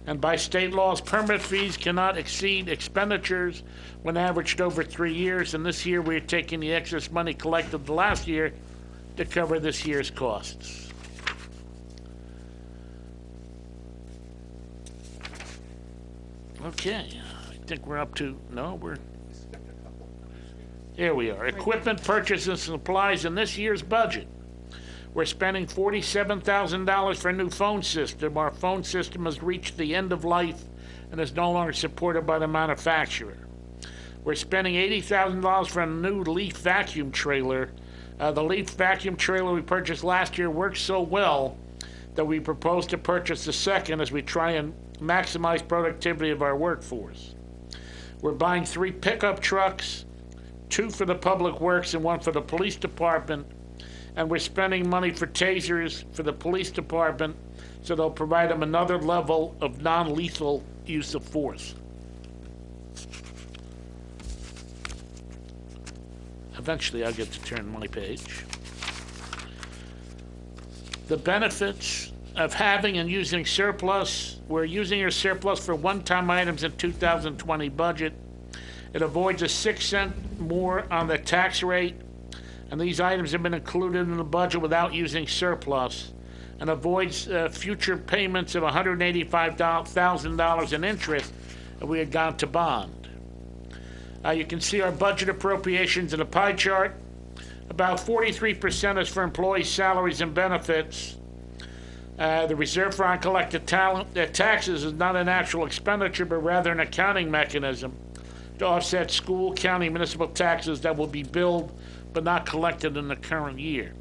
And by state laws, permit fees cannot exceed expenditures when averaged over 3 years, and this year we are taking the excess money collected the last year to cover this year's costs. Okay, I think we're up to, here we are. Equipment purchases and supplies in this year's budget. We're spending $47,000 for a new phone system. Our phone system has reached the end of life and is no longer supported by the manufacturer. We're spending $80,000 for a new leaf vacuum trailer. The leaf vacuum trailer we purchased last year worked so well that we propose to purchase the second as we try and maximize productivity of our workforce. We're buying 3 pickup trucks, 2 for the public works and 1 for the police department. And we're spending money for tasers for the police department, so they'll provide them another level of non-lethal use of force. Eventually, I'll get to turn my page. The benefits of having and using surplus. We're using our surplus for one-time items in 2020 budget. It avoids a 6 cent more on the tax rate, and these items have been included in the budget without using surplus, and avoids future payments of $185,000 in interest if we had gone to bond. You can see our budget appropriations in a pie chart. About 43% is for employee salaries and benefits. The reserve for uncollected taxes is not an actual expenditure, but rather an accounting mechanism to offset school, county, municipal taxes that will be billed but not collected in the current year.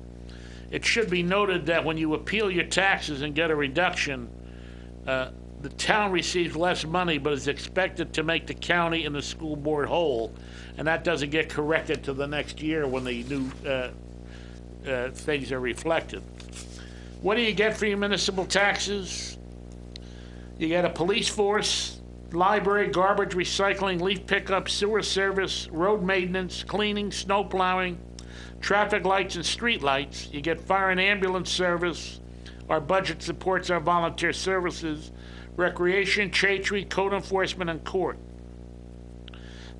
It should be noted that when you appeal your taxes and get a reduction, the town receives less money, but is expected to make the county and the school board whole, and that doesn't get corrected till the next year when the new things are reflected. What do you get for your municipal taxes? You get a police force, library, garbage, recycling, leaf pickup, sewer service, road maintenance, cleaning, snow plowing, traffic lights and street lights. You get fire and ambulance service. Our budget supports our volunteer services, recreation, churchery, code enforcement, and court.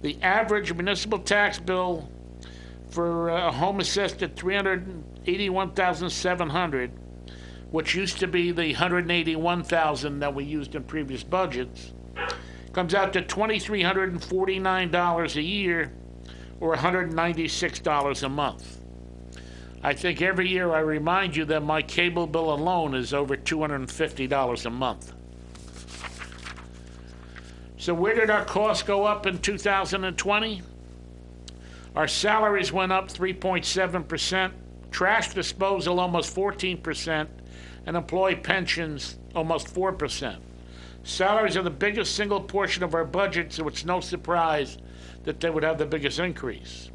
The average municipal tax bill for a home assessed at $381,700, which used to be the $181,000 that we used in previous budgets, comes out to $2,349 a year, or $196 a month. I think every year I remind you that my cable bill alone is over $250 a month. So where did our costs go up in 2020? Our salaries went up 3.7%, trash disposal almost 14%, and employee pensions almost 4%. Salaries are the biggest single portion of our budget, so it's no surprise that they would have the biggest increase.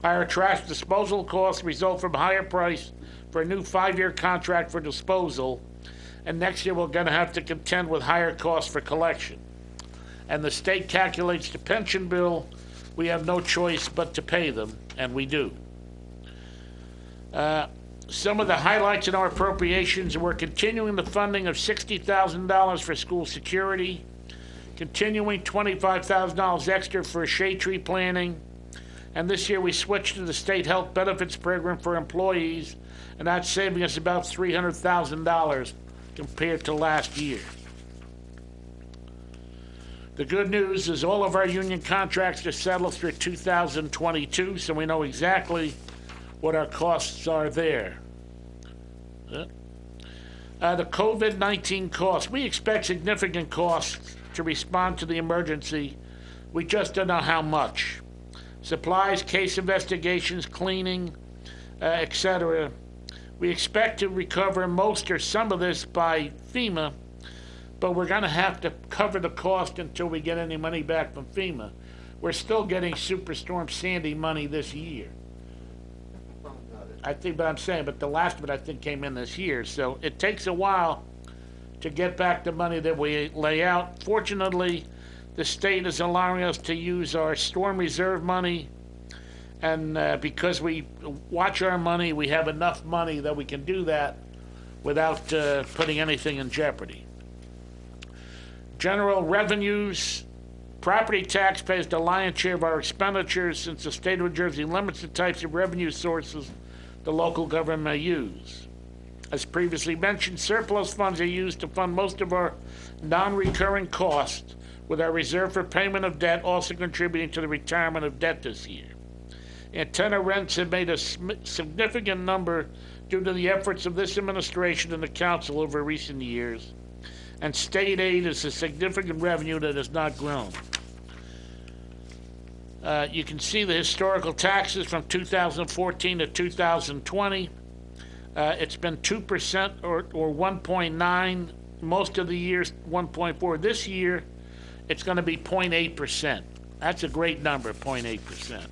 Higher trash disposal costs result from higher price for a new 5-year contract for disposal, and next year we're going to have to contend with higher costs for collection. And the state calculates the pension bill. We have no choice but to pay them, and we do. Some of the highlights in our appropriations: we're continuing the funding of $60,000 for school security, continuing $25,000 extra for shade tree planting, and this year we switched to the state health benefits program for employees, and that's saving us about $300,000 compared to last year. The good news is all of our union contracts are settled through 2022, so we know exactly what our costs are there. The COVID-19 costs. We expect significant costs to respond to the emergency. We just don't know how much. Supplies, case investigations, cleaning, etc. We expect to recover most or some of this by FEMA, but we're going to have to cover the cost until we get any money back from FEMA. We're still getting Superstorm Sandy money this year. I think, but I'm saying, but the last of it I think came in this year, so it takes a while to get back the money that we lay out. Fortunately, the state is allowing us to use our storm reserve money, and because we watch our money, we have enough money that we can do that without putting anything in jeopardy. General revenues. Property tax pays the lion's share of our expenditures, since the state of New Jersey limits the types of revenue sources the local government may use. As previously mentioned, surplus funds are used to fund most of our non-recurring costs, with our reserve for payment of debt also contributing to the retirement of debt this year. Antenna rents have made a significant number due to the efforts of this administration and the council over recent years, and state aid is a significant revenue that has not grown. You can see the historical taxes from 2014 to 2020. It's been 2% or 1.9. Most of the years 1.4. This year, it's going to be 0.8%. That's a great number, 0.8%.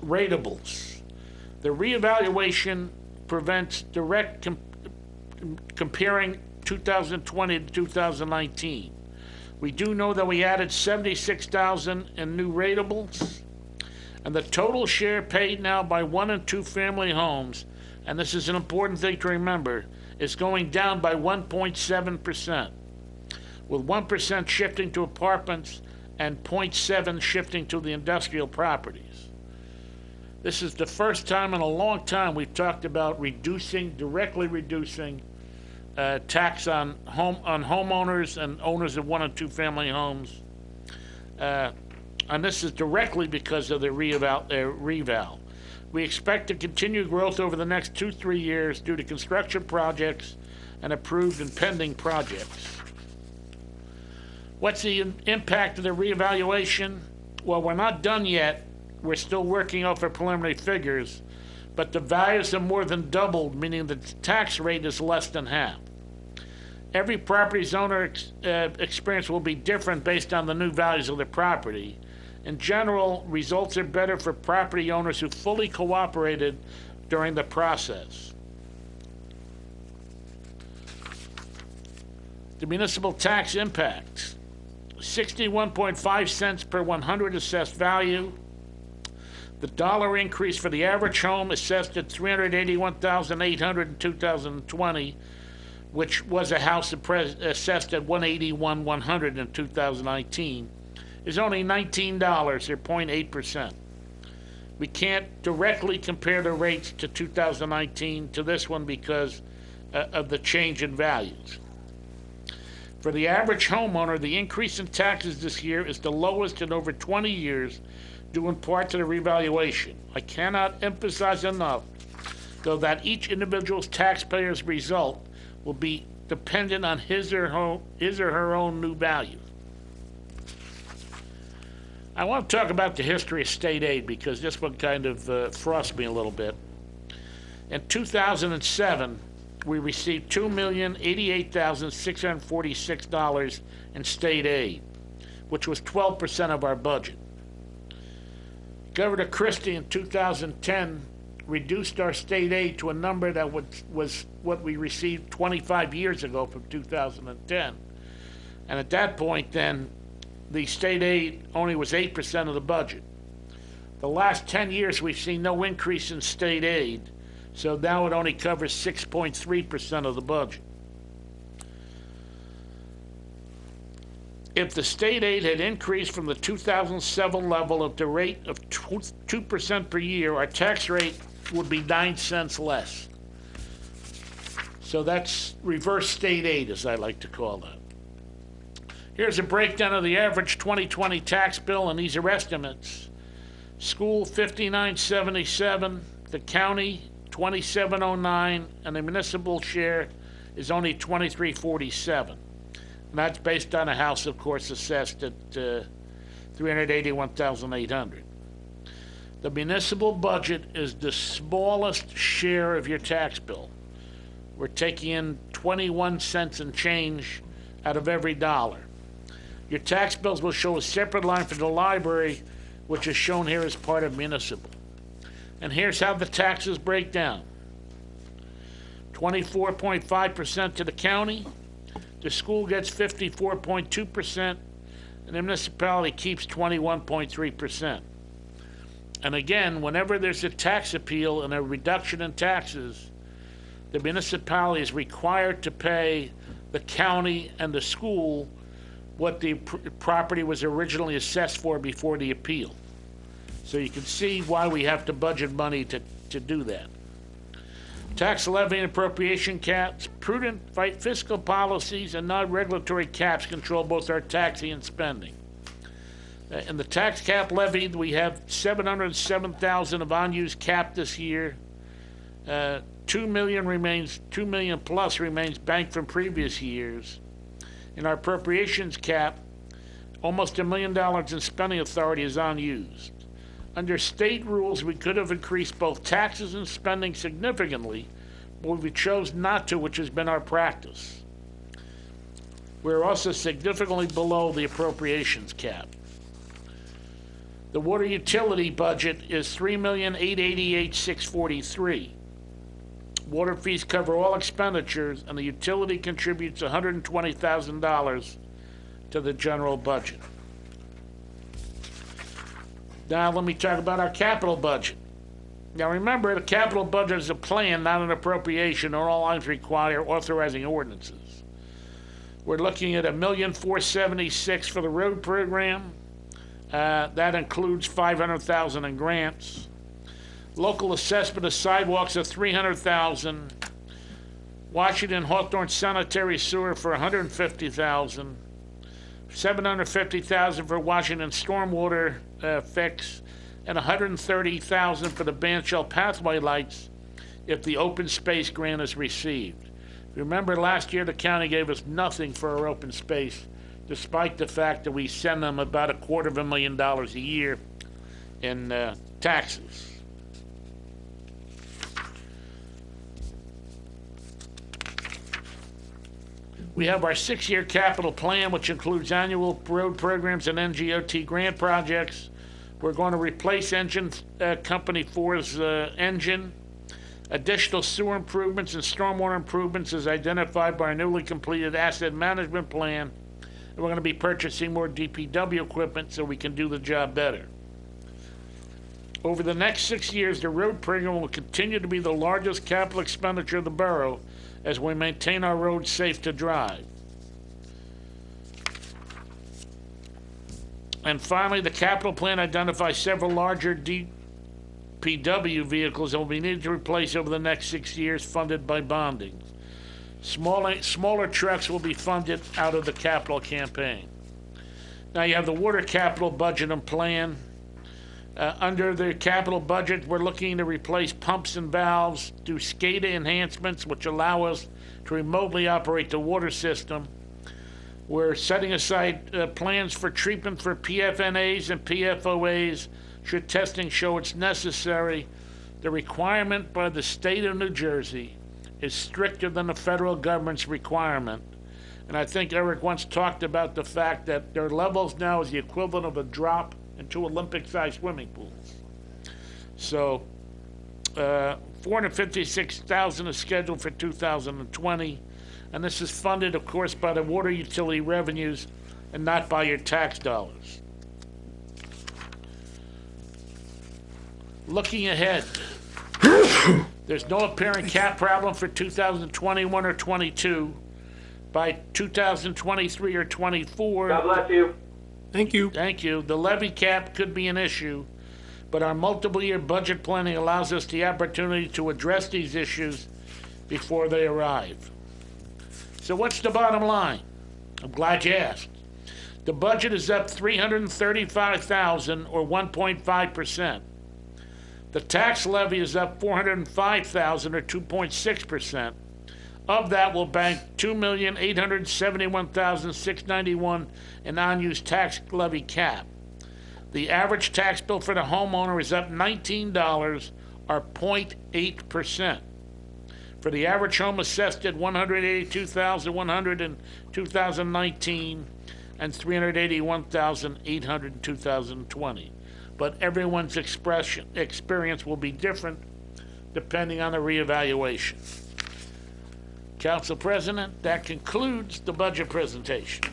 Ratables. The reevaluation prevents direct comparing 2020 to 2019. We do know that we added 76,000 in new ratables, and the total share paid now by 1 and 2 family homes, and this is an important thing to remember, is going down by 1.7%, with 1% shifting to apartments and 0.7% shifting to the industrial properties. This is the first time in a long time we've talked about directly reducing tax on homeowners and owners of 1 and 2 family homes, and this is directly because of the reval. We expect to continue growth over the next 2-3 years due to construction projects and approved and pending projects. What's the impact of the reevaluation? Well, we're not done yet. We're still working off our preliminary figures, but the values have more than doubled, meaning the tax rate is less than half. Every property's owner experience will be different based on the new values of their property. In general, results are better for property owners who fully cooperated during the process. The municipal tax impacts: 61.5 cents per 100 assessed value. The dollar increase for the average home assessed at $381,800 in 2020, which was a house assessed at $181,100 in 2019, is only $19, or 0.8%. We can't directly compare the rates to 2019 to this one because of the change in values. For the average homeowner, the increase in taxes this year is the lowest in over 20 years, due in part to the revaluation. I cannot emphasize enough, though, that each individual's taxpayer's result will be dependent on his or her own new value. I want to talk about the history of state aid because this one kind of frosts me a little bit. In 2007, we received $2,088,646 in state aid, which was 12% of our budget. Governor Christie in 2010 reduced our state aid to a number that was what we received 25 years ago from 2010. And at that point then, the state aid only was 8% of the budget. The last 10 years we've seen no increase in state aid, so now it only covers 6.3% of the budget. If the state aid had increased from the 2007 level at the rate of 2% per year, our tax rate would be 9 cents less. So that's reverse state aid, as I like to call that. Here's a breakdown of the average 2020 tax bill, and these are estimates. School, $59.77, the county, $27.09, and the municipal share is only $23.47. And that's based on a house, of course, assessed at $381,800. The municipal budget is the smallest share of your tax bill. We're taking in 21 cents and change out of every dollar. Your tax bills will show a separate line for the library, which is shown here as part of municipal. And here's how the taxes break down. 24.5% to the county. The school gets 54.2%, and the municipality keeps 21.3%. And again, whenever there's a tax appeal and a reduction in taxes, the municipality is required to pay the county and the school what the property was originally assessed for before the appeal. So you can see why we have to budget money to do that. Tax levy and appropriation caps, prudent fiscal policies, and non-regulatory caps control both our taxing and spending. In the tax cap levied, we have $707,000 of unused cap this year. $2 million plus remains banked from previous years. In our appropriations cap, almost $1 million in spending authority is unused. Under state rules, we could have increased both taxes and spending significantly, but we chose not to, which has been our practice. We're also significantly below the appropriations cap. The water utility budget is $3,888,643. Water fees cover all expenditures, and the utility contributes $120,000 to the general budget. Now let me talk about our capital budget. Now remember, the capital budget is a plan, not an appropriation, or all lines require authorizing ordinances. We're looking at $1,476,000 for the road program. That includes $500,000 in grants. Local assessment of sidewalks of $300,000. Washington Hawthorne sanitary sewer for $150,000. $750,000 for Washington stormwater fix, and $130,000 for the Bandshell pathway lights if the open space grant is received. Remember, last year the county gave us nothing for our open space, despite the fact that we send them about $250,000 a year in taxes. We have our 6-year capital plan, which includes annual road programs and NGOT grant projects. We're going to replace engine Company 4's engine. Additional sewer improvements and stormwater improvements as identified by our newly completed asset management plan. And we're going to be purchasing more DPW equipment so we can do the job better. Over the next 6 years, the road program will continue to be the largest capital expenditure of the borough as we maintain our roads safe to drive. And finally, the capital plan identifies several larger DPW vehicles that will be needed to replace over the next 6 years, funded by bonding. Smaller trucks will be funded out of the capital campaign. Now you have the water capital budget and plan. Under the capital budget, we're looking to replace pumps and valves, do SCADA enhancements, which allow us to remotely operate the water system. We're setting aside plans for treatment for PFNAs and PFOAs should testing show it's necessary. The requirement by the state of New Jersey is stricter than the federal government's requirement. And I think Eric once talked about the fact that their levels now is the equivalent of a drop in 2 Olympic-sized swimming pools. So, $456,000 is scheduled for 2020, and this is funded, of course, by the water utility revenues and not by your tax dollars. Looking ahead, there's no apparent cap problem for 2021 or 22. By 2023 or 24, God bless you. Thank you. Thank you. The levy cap could be an issue, but our multiple-year budget planning allows us the opportunity to address these issues before they arrive. So what's the bottom line? I'm glad you asked. The budget is up $335,000 or 1.5%. The tax levy is up $405,000 or 2.6%. Of that, we'll bank $2,871,691 in unused tax levy cap. The average tax bill for the homeowner is up $19 or 0.8%. For the average home assessed at $182,100 in 2019 and $381,800 in 2020. But everyone's experience will be different depending on the reevaluation. Council President, that concludes the budget presentation.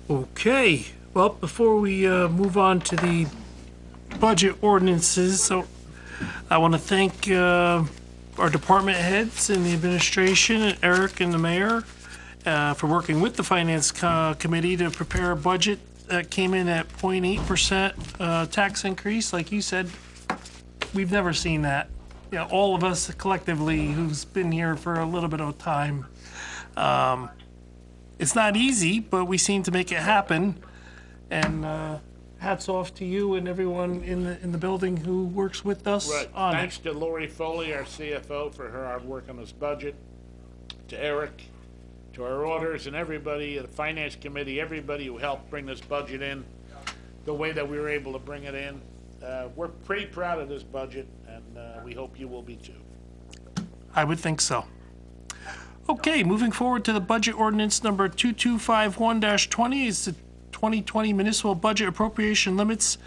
Okay, well, before we move on to the budget ordinances, so I want to thank our department heads and the administration, and Eric and the mayor, for working with the finance committee to prepare a budget that came in at 0.8% tax increase. Like you said, we've never seen that. You know, all of us collectively who's been here for a little bit of time. It's not easy, but we seem to make it happen. And hats off to you and everyone in the building who works with us on it. Thanks to Lori Foley, our CFO, for her hard work on this budget. To Eric, to our auditors and everybody, the finance committee, everybody who helped bring this budget in the way that we were able to bring it in. We're pretty proud of this budget, and we hope you will be too. I would think so. Okay, moving forward to the budget ordinance number 2251-20 is the 2020 municipal budget appropriation limits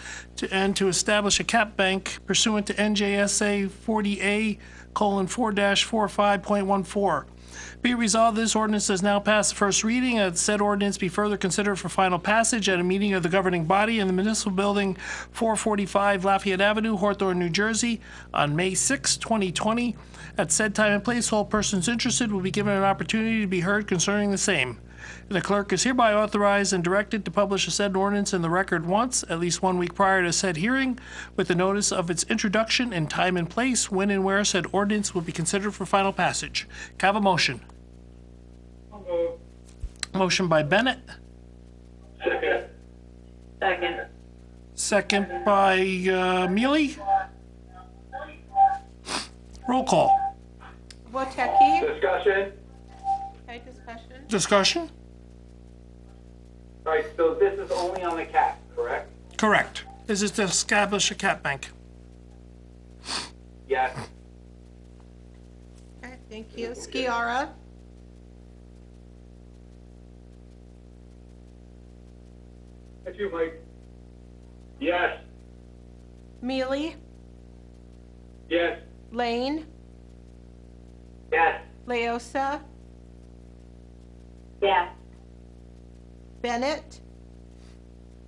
and to establish a cap bank pursuant to NJSA 40A:4-45.14. Be it resolved, this ordinance has now passed the first reading, and said ordinance be further considered for final passage at a meeting of the governing body in the municipal building, 445 Lafayette Avenue, Hawthorne, New Jersey, on May 6, 2020. At said time and place, all persons interested will be given an opportunity to be heard concerning the same. The clerk is hereby authorized and directed to publish a said ordinance in the record once, at least 1 week prior to said hearing, with the notice of its introduction and time and place when and where said ordinance will be considered for final passage. Can I have a motion? Motion by Bennett. Second. Second by Mealy. Roll call. Woteki? Discussion? Okay, discussion? Discussion? All right, so this is only on the cap, correct? Correct. This is to establish a cap bank. Yes. Okay, thank you. Skiara? That's you, Mike. Yes. Mealy, Yes. Lane, Yes. Leosa, Yes. Bennett,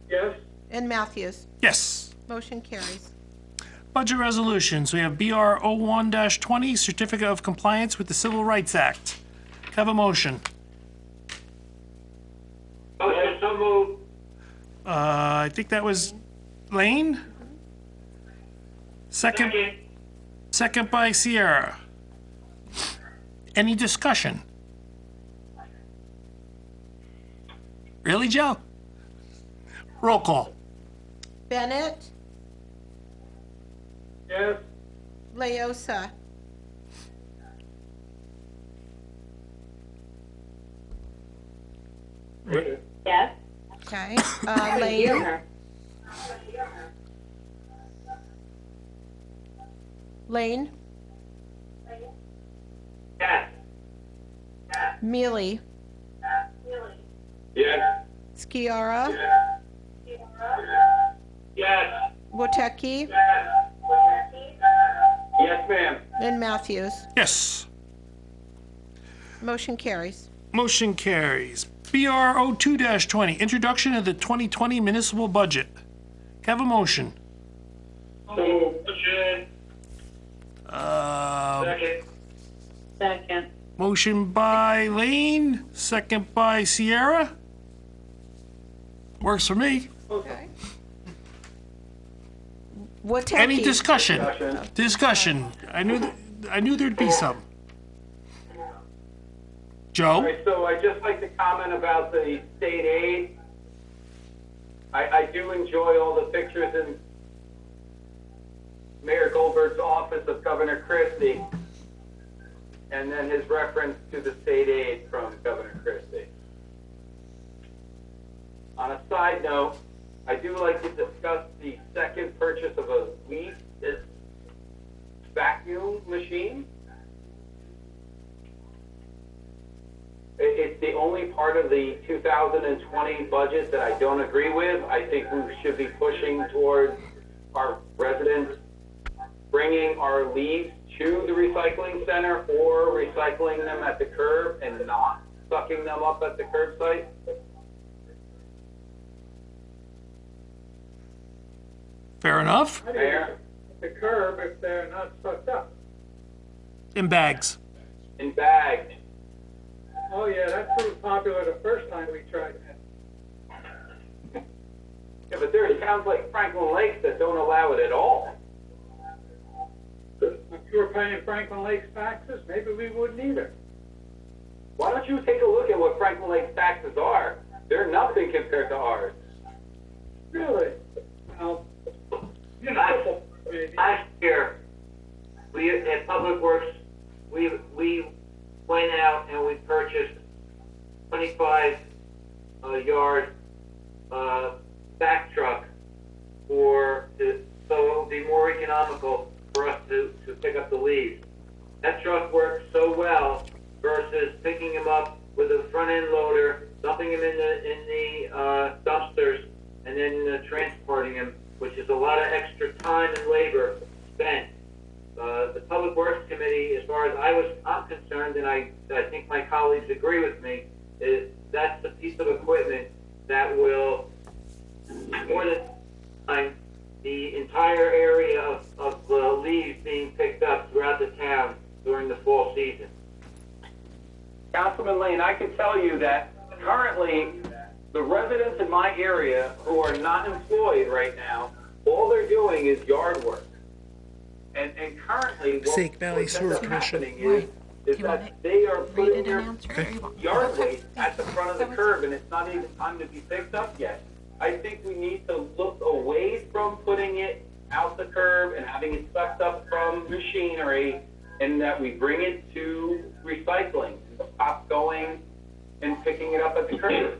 Yes. and Matthews. Yes. Motion carries. Budget resolutions. We have BR 01-20, Certificate of Compliance with the Civil Rights Act. Can I have a motion? Motion so moved. I think that was Lane? Second. Second by Sierra. Any discussion? Really, Joe? Roll call. Bennett, Yes. Leosa, Yes. okay, Hear Lane, her. Lane, Yes. Mealy, Yes. Skiara, Yes. Woteki, Yes, ma'am. and Matthews. Yes. Motion carries. Motion carries. BR 02-20, Introduction of the 2020 Municipal Budget. Can I have a motion? Motion. Second. Second. Motion by Lane, second by Sierra. Works for me. Okay. Woteki. Any discussion? Discussion. I knew there'd be some. All Joe? right, so I'd just like to comment about the state aid. I do enjoy all the pictures in Mayor Goldberg's office of Governor Christie, and then his reference to the state aid from Governor Christie. On a side note, I do like to discuss the second purchase of a leaf vacuum machine. It's the only part of the 2020 budget that I don't agree with. I think we should be pushing towards our residents bringing our leaves to the recycling center or recycling them at the curb and not sucking them up at the curbside. Fair enough. Mayor, The curb if they're not sucked up. In bags. in bags. Oh, yeah, that's pretty popular the first time we tried that. Yeah, but there's towns like Franklin Lakes that don't allow it at all. If you were paying Franklin Lakes taxes, maybe we wouldn't either. Why don't you take a look at what Franklin Lakes taxes are? They're nothing compared to ours. Really? Well, you know, maybe. Last year, we, at Public Works, we went out and we purchased 25 yard back truck so it would be more economical for us to pick up the leaves. That truck works so well versus picking them up with a front end loader, dumping them in the dumpsters, and then transporting them, which is a lot of extra time and labor spent. The Public Works Committee, as far as I'm concerned, and I think my colleagues agree with me, is that's the piece of equipment that will more than time the entire area of leaves being picked up throughout the town during the fall season. Councilman Lane, I can tell you that currently the residents in my area who are not employed right now, all they're doing is yard work. And currently what Passaic Valley what's Sewer Commission. happening is that they are putting their yard waste at the front of the curb and it's not even time to be picked up yet. I think we need to look away from putting it out the curb and having it sucked up from machinery, and that we bring it to recycling and stop going and picking it up at the curb.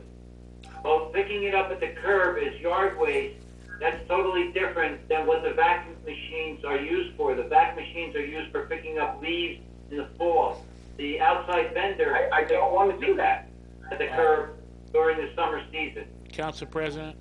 Well, picking it up at the curb is yard waste. That's totally different than what the vacuum machines are used for. The vac machines are used for picking up leaves in the fall. The outside vendor, I don't want to do that. at the curb during the summer season. Council President,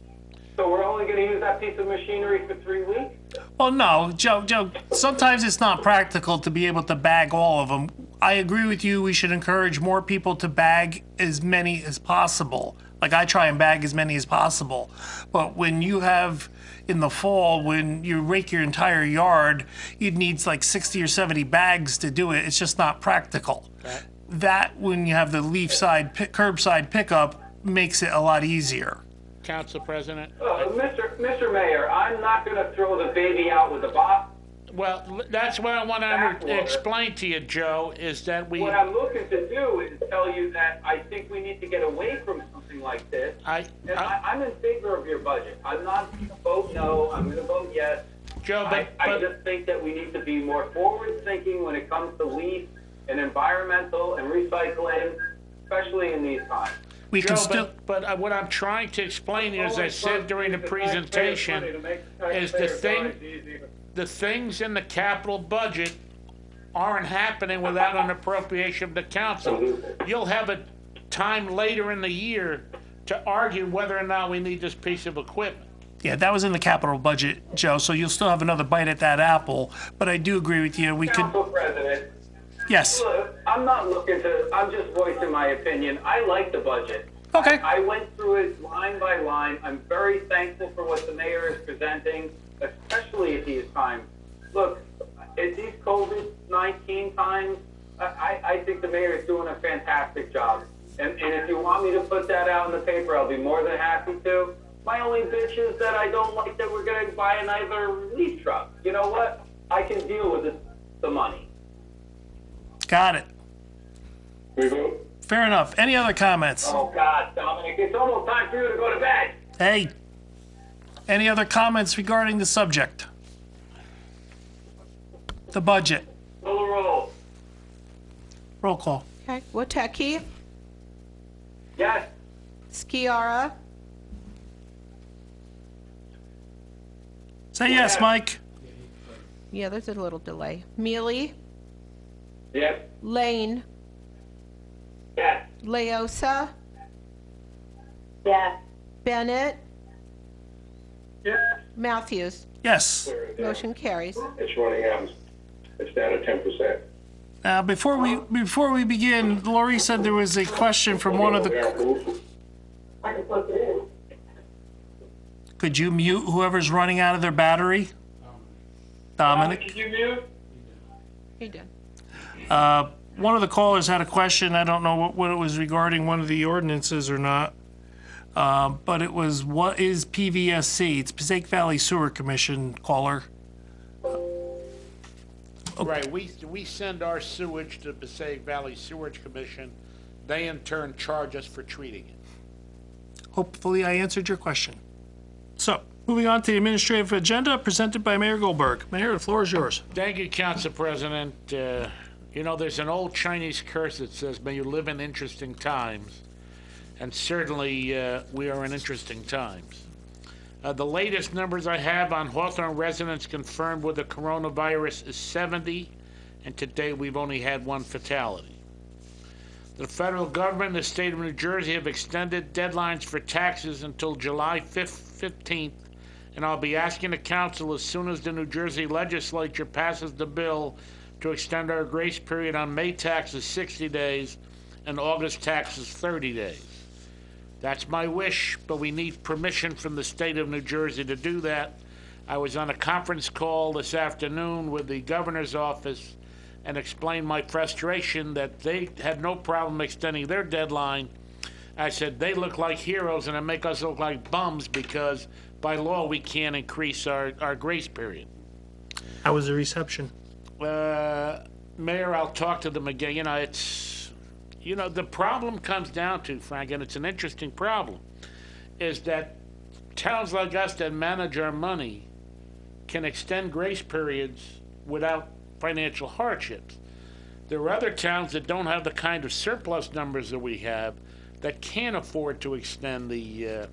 So we're only going to use that piece of machinery for 3 weeks? Well, no, Joe, sometimes it's not practical to be able to bag all of them. I agree with you. We should encourage more people to bag as many as possible. Like I try and bag as many as possible. But when you have in the fall, when you rake your entire yard, you'd need like 60 or 70 bags to do it. It's just not practical. Okay. That, when you have the curbside pickup, makes it a lot easier. Council President? Mr. Mayor, I'm not going to throw the baby out with the bath. Well, that's what I want to explain to you, Joe, is that What I'm looking to do is tell you that I think we need to get away from something like this. I'm in favor of your budget. I'm not going to vote no. I'm going to vote yes. Joe, I just think that we need to be more forward-thinking when it comes to leaf and environmental and recycling, especially in these times. But what I'm trying to explain, as I said during the presentation, is the things in the capital budget aren't happening without an appropriation of the council. You'll have a time later in the year to argue whether or not we need this piece of equipment. Yeah, that was in the capital budget, Joe, so you'll still have another bite at that apple. But I do agree with you. Council President. Yes. Look, I'm just voicing my opinion. I like the budget. Okay. I went through it line by line. I'm very thankful for what the mayor is presenting, especially at these times. Look, at these COVID-19 times, I think the mayor is doing a fantastic job. And if you want me to put that out in the paper, I'll be more than happy to. My only bitch is that I don't like that we're going to buy another leaf truck. You know what? I can deal with the money. Got it. We vote. Fair enough. Any other comments? Oh, God, Dominic, it's almost time for you to go to bed. Hey, any other comments regarding the subject? The budget. Full roll. Roll call. Okay, Wotecki, Yes. Skiara, Say yes, Mike. yeah, there's a little delay. Mealy, Yes. Lane, Yes. Leosa, Yes. Bennett, Yes. Matthews. Yes. Motion carries. It's running out. It's down to 10%. Now, before we begin, Lori said there was a question from one of the. I can plug it in. Could you mute whoever's running out of their battery? Dominic. Did you mute? He did. One of the callers had a question. I don't know what it was regarding one of the ordinances or not. But it was, what is PVSC? It's Passaic Valley Sewer Commission, caller. Right, we send our sewage to Passaic Valley Sewerage Commission. They in turn charge us for treating it. Hopefully I answered your question. So, moving on to the administrative agenda presented by Mayor Goldberg. Mayor, the floor is yours. Thank you, Council President. You know, there's an old Chinese curse that says, may you live in interesting times. And certainly, we are in interesting times. The latest numbers I have on Hawthorne residents confirmed with the coronavirus is 70, and to date we've only had one fatality. The federal government and the state of New Jersey have extended deadlines for taxes until July 15th, and I'll be asking the council as soon as the New Jersey legislature passes the bill to extend our grace period on May taxes 60 days and August taxes 30 days. That's my wish, but we need permission from the state of New Jersey to do that. I was on a conference call this afternoon with the governor's office and explained my frustration that they had no problem extending their deadline. I said, they look like heroes and they make us look like bums because by law we can't increase our grace period. How was the reception? Mayor, I'll talk to them again. You know, the problem comes down to, Frank, and it's an interesting problem, is that towns like us that manage our money can extend grace periods without financial hardships. There are other towns that don't have the kind of surplus numbers that we have that can't afford to extend the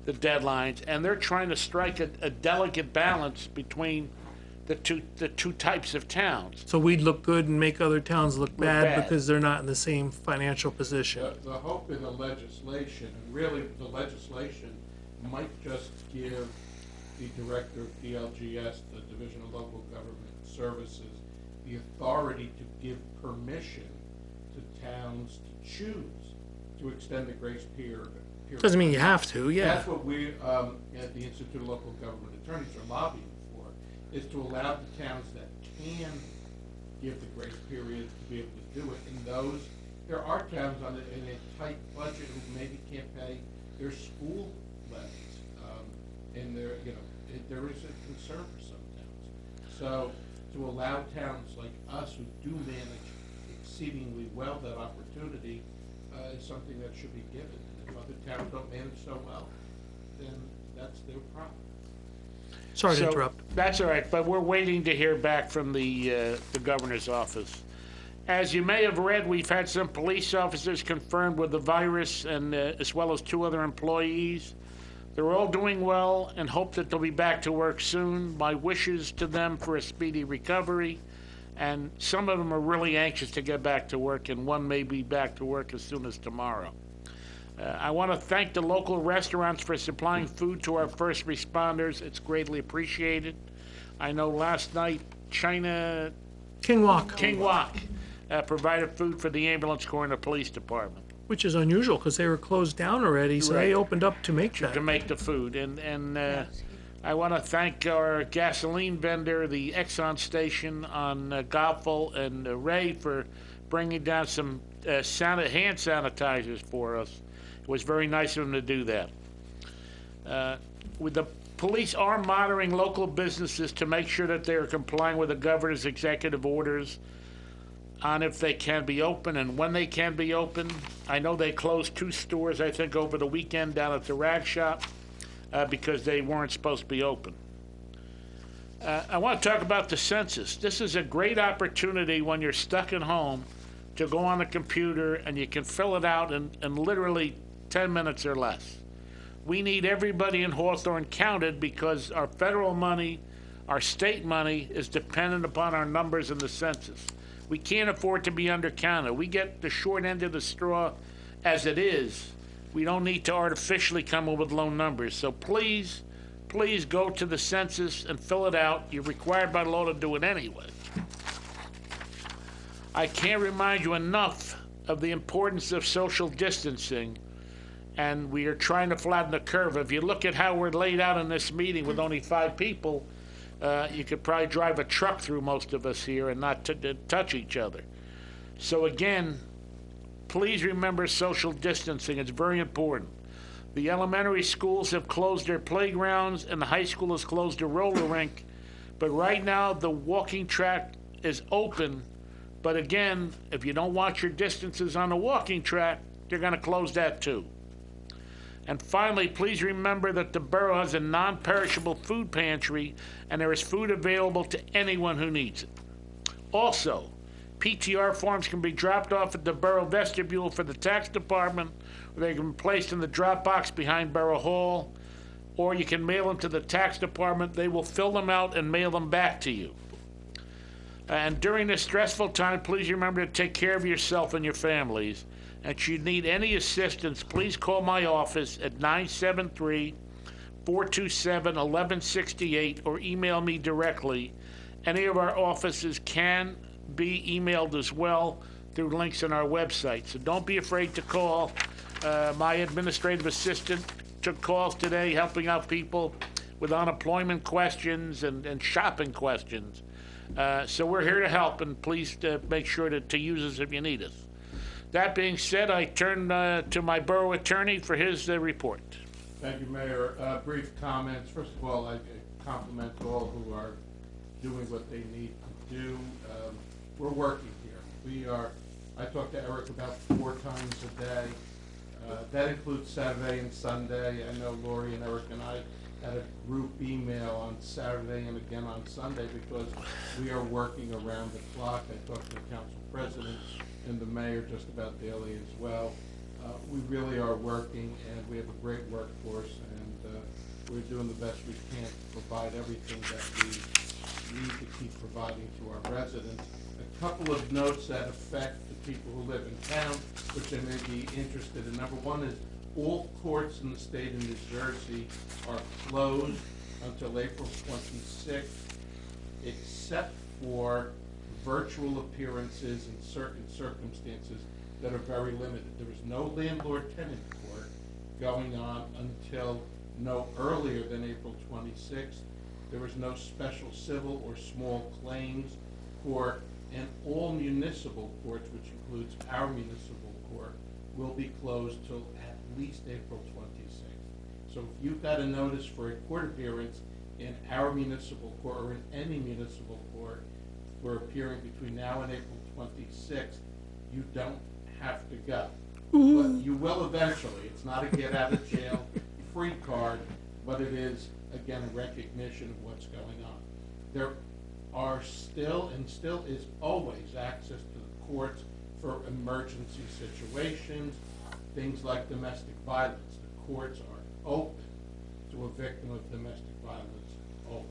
deadlines, and they're trying to strike a delicate balance between the two types of towns. So we'd look good and make other towns look bad because they're not in the same financial position. The hope in the legislation, and really the legislation might just give the director of DLGS, the Division of Local Government Services, the authority to give permission to towns to choose to extend the grace period. Doesn't mean you have to, yeah. That's what we, at the Institute of Local Government Attorneys are lobbying for, is to allow the towns that can give the grace period to be able to do it. And those, there are towns in a tight budget who maybe can't pay their school levies. And there, there is a concern for some towns. So to allow towns like us who do manage exceedingly well that opportunity is something that should be given. And if other towns don't manage so well, then that's their problem. Sorry to So, interrupt. That's all right, but we're waiting to hear back from the governor's office. As you may have read, we've had some police officers confirmed with the virus, and as well as 2 other employees. They're all doing well and hope that they'll be back to work soon. My wishes to them for a speedy recovery. And some of them are really anxious to get back to work, and one may be back to work as soon as tomorrow. I want to thank the local restaurants for supplying food to our first responders. It's greatly appreciated. I know last night China King Walk, provided food for the ambulance corps and the police department. which is unusual because they were closed down already, so they Right. opened up to make that. To make the food. And I want to thank our gasoline vendor, the Exxon station on Goffel and Ray for bringing down some hand sanitizers for us. It was very nice of them to do that. With the police are monitoring local businesses to make sure that they are complying with the governor's executive orders on if they can be open and when they can be open. I know they closed 2 stores, I think, over the weekend down at the rag shop because they weren't supposed to be open. I want to talk about the census. This is a great opportunity when you're stuck at home to go on the computer and you can fill it out in literally 10 minutes or less. We need everybody in Hawthorne counted because our federal money, our state money is dependent upon our numbers in the census. We can't afford to be undercounted. We get the short end of the straw as it is. We don't need to artificially come up with low numbers. So please go to the census and fill it out. You're required by law to do it anyway. I can't remind you enough of the importance of social distancing, and we are trying to flatten the curve. If you look at how we're laid out in this meeting with only 5 people, you could probably drive a truck through most of us here and not touch each other. So again, please remember social distancing. It's very important. The elementary schools have closed their playgrounds and the high school has closed their roller rink. But right now, the walking track is open. But again, if you don't watch your distances on the walking track, they're going to close that too. And finally, please remember that the borough has a non-perishable food pantry and there is food available to anyone who needs it. Also, PTR forms can be dropped off at the borough vestibule for the tax department, or they can be placed in the drop box behind Borough Hall, or you can mail them to the tax department. They will fill them out and mail them back to you. And during this stressful time, please remember to take care of yourself and your families. And if you need any assistance, please call my office at 973-427-1168 or email me directly. Any of our offices can be emailed as well through links on our website. So don't be afraid to call. My administrative assistant took calls today helping out people with unemployment questions and shopping questions. So we're here to help, and please make sure to use us if you need us. That being said, I turn to my borough attorney for his report. Thank you, Mayor. Brief comments. First of all, I compliment all who are doing what they need to do. We're working here. I talk to Eric about 4 times a day. That includes Saturday and Sunday. I know Lori and Eric and I had a group email on Saturday and again on Sunday because we are working around the clock. I talked to the council president and the mayor just about daily as well. We really are working, and we have a great workforce, and we're doing the best we can to provide everything that we need to keep providing to our residents. A couple of notes that affect the people who live in town, which they may be interested in. Number one is All courts in the state of New Jersey are closed until April 26th, except for virtual appearances in certain circumstances that are very limited. There is no landlord-tenant court going on until no earlier than April 26th. There is no special civil or small claims court, and all municipal courts, which includes our municipal court, will be closed till at least April 26th. So if you've got a notice for a court appearance in our municipal court or in any municipal court for appearing between now and April 26th, you don't have to go. But you will eventually. It's not a get out of jail free card, but it is, again, a recognition of what's going on. There are still, and still is always, access to the courts for emergency situations, things like domestic violence. The courts are open to a victim of domestic violence always.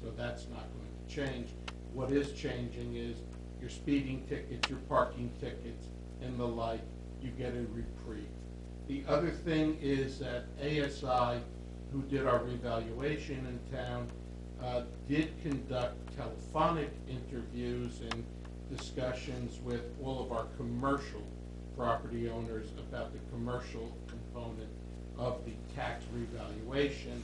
So that's not going to change. What is changing is your speeding tickets, your parking tickets, and the like, you get a reprieve. The other thing is that ASI, who did our revaluation in town, did conduct telephonic interviews and discussions with all of our commercial property owners about the commercial component of the tax revaluation.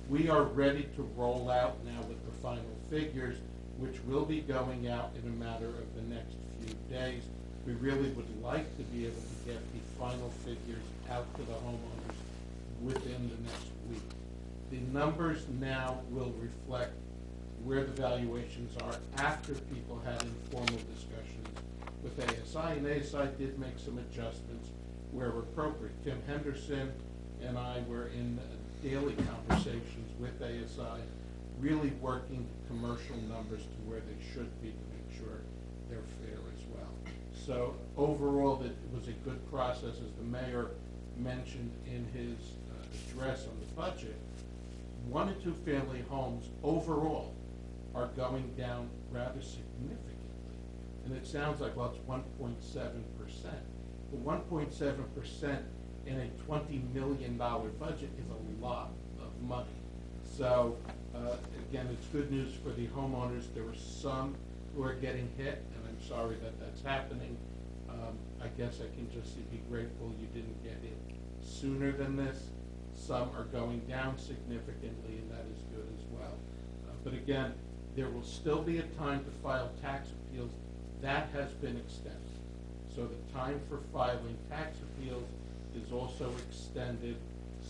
We are ready to roll out now with the final figures, which will be going out in a matter of the next few days. We really would like to be able to get the final figures out to the homeowners within the next week. The numbers now will reflect where the valuations are after people had informal discussions with ASI, and ASI did make some adjustments where appropriate. Tim Henderson and I were in daily conversations with ASI, really working the commercial numbers to where they should be to make sure they're fair as well. So overall, it was a good process. As the mayor mentioned in his address on the budget, 1 and 2 family homes overall are going down rather significantly. And it sounds like, well, it's 1.7%. But 1.7% in a $20 million budget is a lot of money. So again, it's good news for the homeowners. There are some who are getting hit, and I'm sorry that that's happening. I guess I can just be grateful you didn't get hit sooner than this. Some are going down significantly, and that is good as well. But again, there will still be a time to file tax appeals. That has been extended. So the time for filing tax appeals is also extended.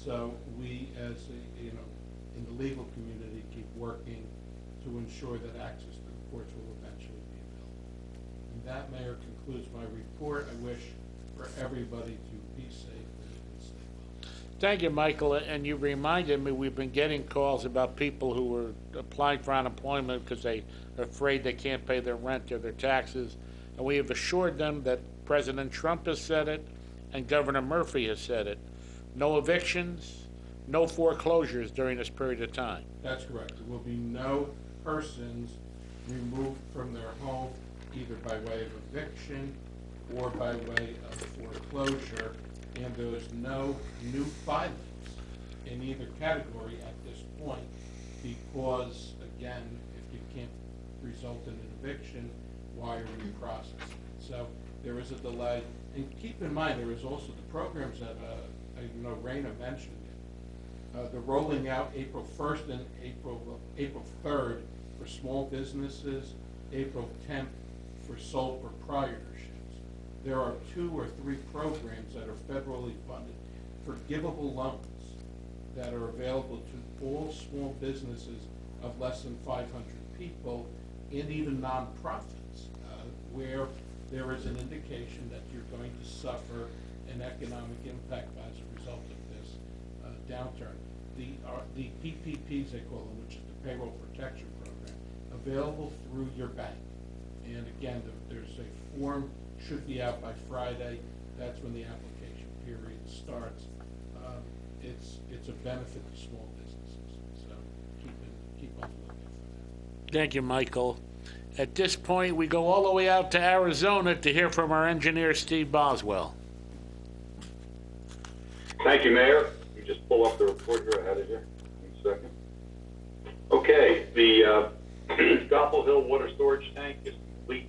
So we, as in the legal community, keep working to ensure that access to the courts will eventually be available. And that, Mayor, concludes my report. I wish for everybody to be safe and stay well. Thank you, Michael. And you reminded me, we've been getting calls about people who were applying for unemployment because they are afraid they can't pay their rent or their taxes. And we have assured them that President Trump has said it and Governor Murphy has said it. No evictions, no foreclosures during this period of time. That's correct. There will be no persons removed from their home either by way of eviction or by way of foreclosure, and there's no new filings in either category at this point because, again, if you can't result in an eviction, why are you processing it? So there is a delay. And keep in mind, there is also the programs that I know Raina mentioned it. They're rolling out April 1st and April 3rd for small businesses, April 10th for sole proprietorships. There are 2 or 3 programs that are federally funded, forgivable loans that are available to all small businesses of less than 500 people and even nonprofits where there is an indication that you're going to suffer an economic impact as a result of this downturn. The PPPs, they call them, which is the Payroll Protection Program, available through your bank. And again, there's a form, should be out by Friday. That's when the application period starts. It's a benefit to small businesses. So keep on looking for that. Thank you, Michael. At this point, we go all the way out to Arizona to hear from our engineer, Steve Boswell. Thank you, Mayor. You just pull up the report here. I had it here. 1 second. Okay, the Goffle Hill water storage tank is complete.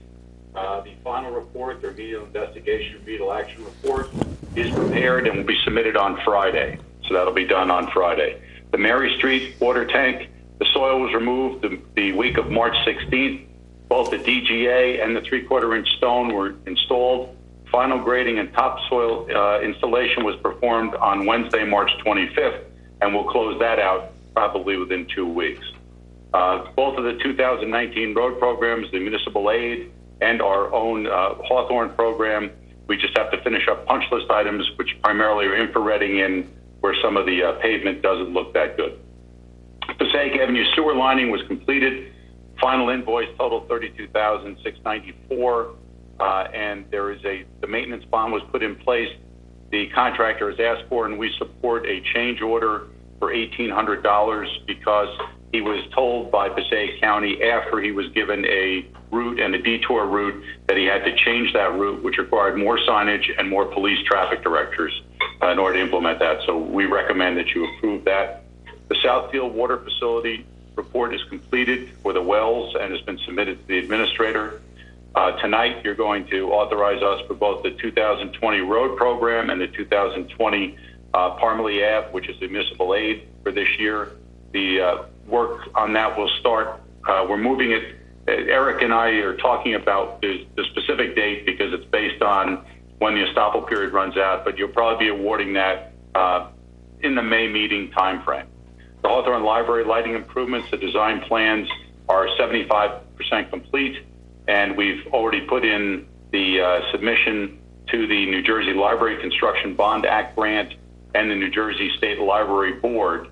The final report, the remedial investigation, remedial action report, is prepared and will be submitted on Friday. So that'll be done on Friday. The Mary Street water tank, the soil was removed the week of March 16th. Both the DGA and the 3/4-inch stone were installed. Final grading and topsoil installation was performed on Wednesday, March 25th, and we'll close that out probably within 2 weeks. Both of the 2019 road programs, the municipal aid and our own Hawthorne program, we just have to finish up punch list items, which primarily are infrareding in where some of the pavement doesn't look that good. Passaic Avenue sewer lining was completed. Final invoice total $32,694, and the maintenance bond was put in place. The contractor has asked for, and we support a change order for $1,800 because he was told by Passaic County after he was given a route and a detour route that he had to change that route, which required more signage and more police traffic directors in order to implement that. So we recommend that you approve that. The Southfield Water Facility report is completed for the wells and has been submitted to the administrator. Tonight, you're going to authorize us for both the 2020 road program and the 2020 Parmalee Ave, which is the municipal aid for this year. The work on that will start. We're moving it. Eric and I are talking about the specific date because it's based on when the estoppel period runs out, but you'll probably be awarding that in the May meeting timeframe. The Hawthorne Library lighting improvements, the design plans are 75% complete, and we've already put in the submission to the New Jersey Library Construction Bond Act grant and the New Jersey State Library Board.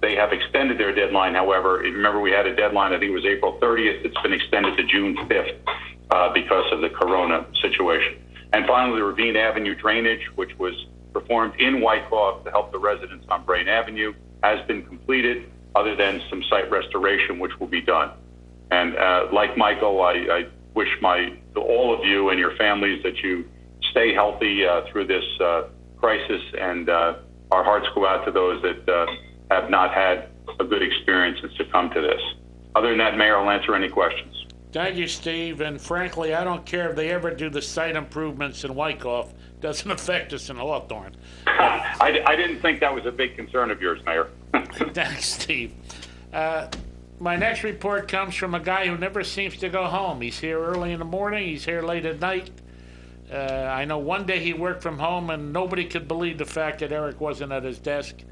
They have extended their deadline, however. Remember, we had a deadline, I think it was April 30th. It's been extended to June 5th because of the corona situation. And finally, the Ravine Avenue drainage, which was performed in Wyckoff to help the residents on Brain Avenue, has been completed, other than some site restoration, which will be done. And like Michael, I wish to all of you and your families that you stay healthy through this crisis, and our hearts go out to those that have not had a good experience and succumbed to this. Other than that, Mayor, I'll answer any questions. Thank you, Steve. And frankly, I don't care if they ever do the site improvements in Wyckoff. Doesn't affect us in Hawthorne. I didn't think that was a big concern of yours, Mayor. Thanks, Steve. My next report comes from a guy who never seems to go home. He's here early in the morning. He's here late at night. I know one day he worked from home, and nobody could believe the fact that Eric wasn't at his desk.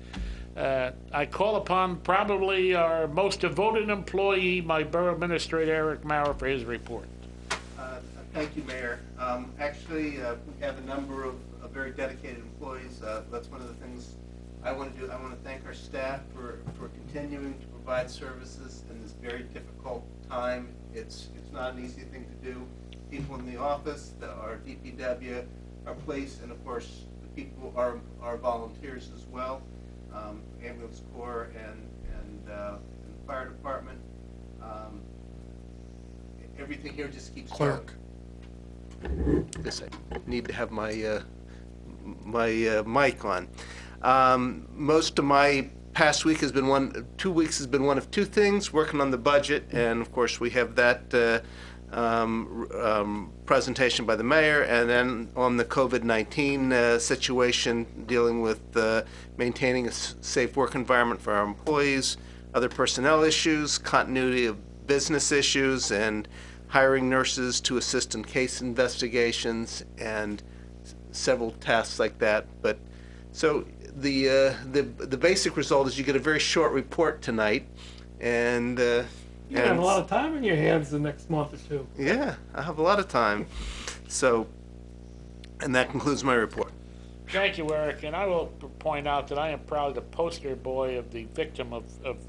I call upon probably our most devoted employee, my borough administrator, Eric Maurer, for his report. Thank you, Mayor. Actually, we have a number of very dedicated employees. That's one of the things I want to do. I want to thank our staff for continuing to provide services in this very difficult time. It's not an easy thing to do. People in the office, our DPW, our police, and of course the people are volunteers as well. Ambulance Corps and the fire department. Everything here just keeps Clerk. Yes, I need to have my mic on. Most of my past week has been 2 weeks has been one of two things: working on the budget, and of course we have that presentation by the mayor, and then on the COVID-19 situation, dealing with maintaining a safe work environment for our employees, other personnel issues, continuity of business issues, and hiring nurses to assist in case investigations, and several tasks like that. But so the basic result is you get a very short report tonight, and you have a lot of time in your hands the next month or two. Yeah, I have a lot of time. So, and that concludes my report. Thank you, Eric. And I will point out that I am probably the poster boy of the victim of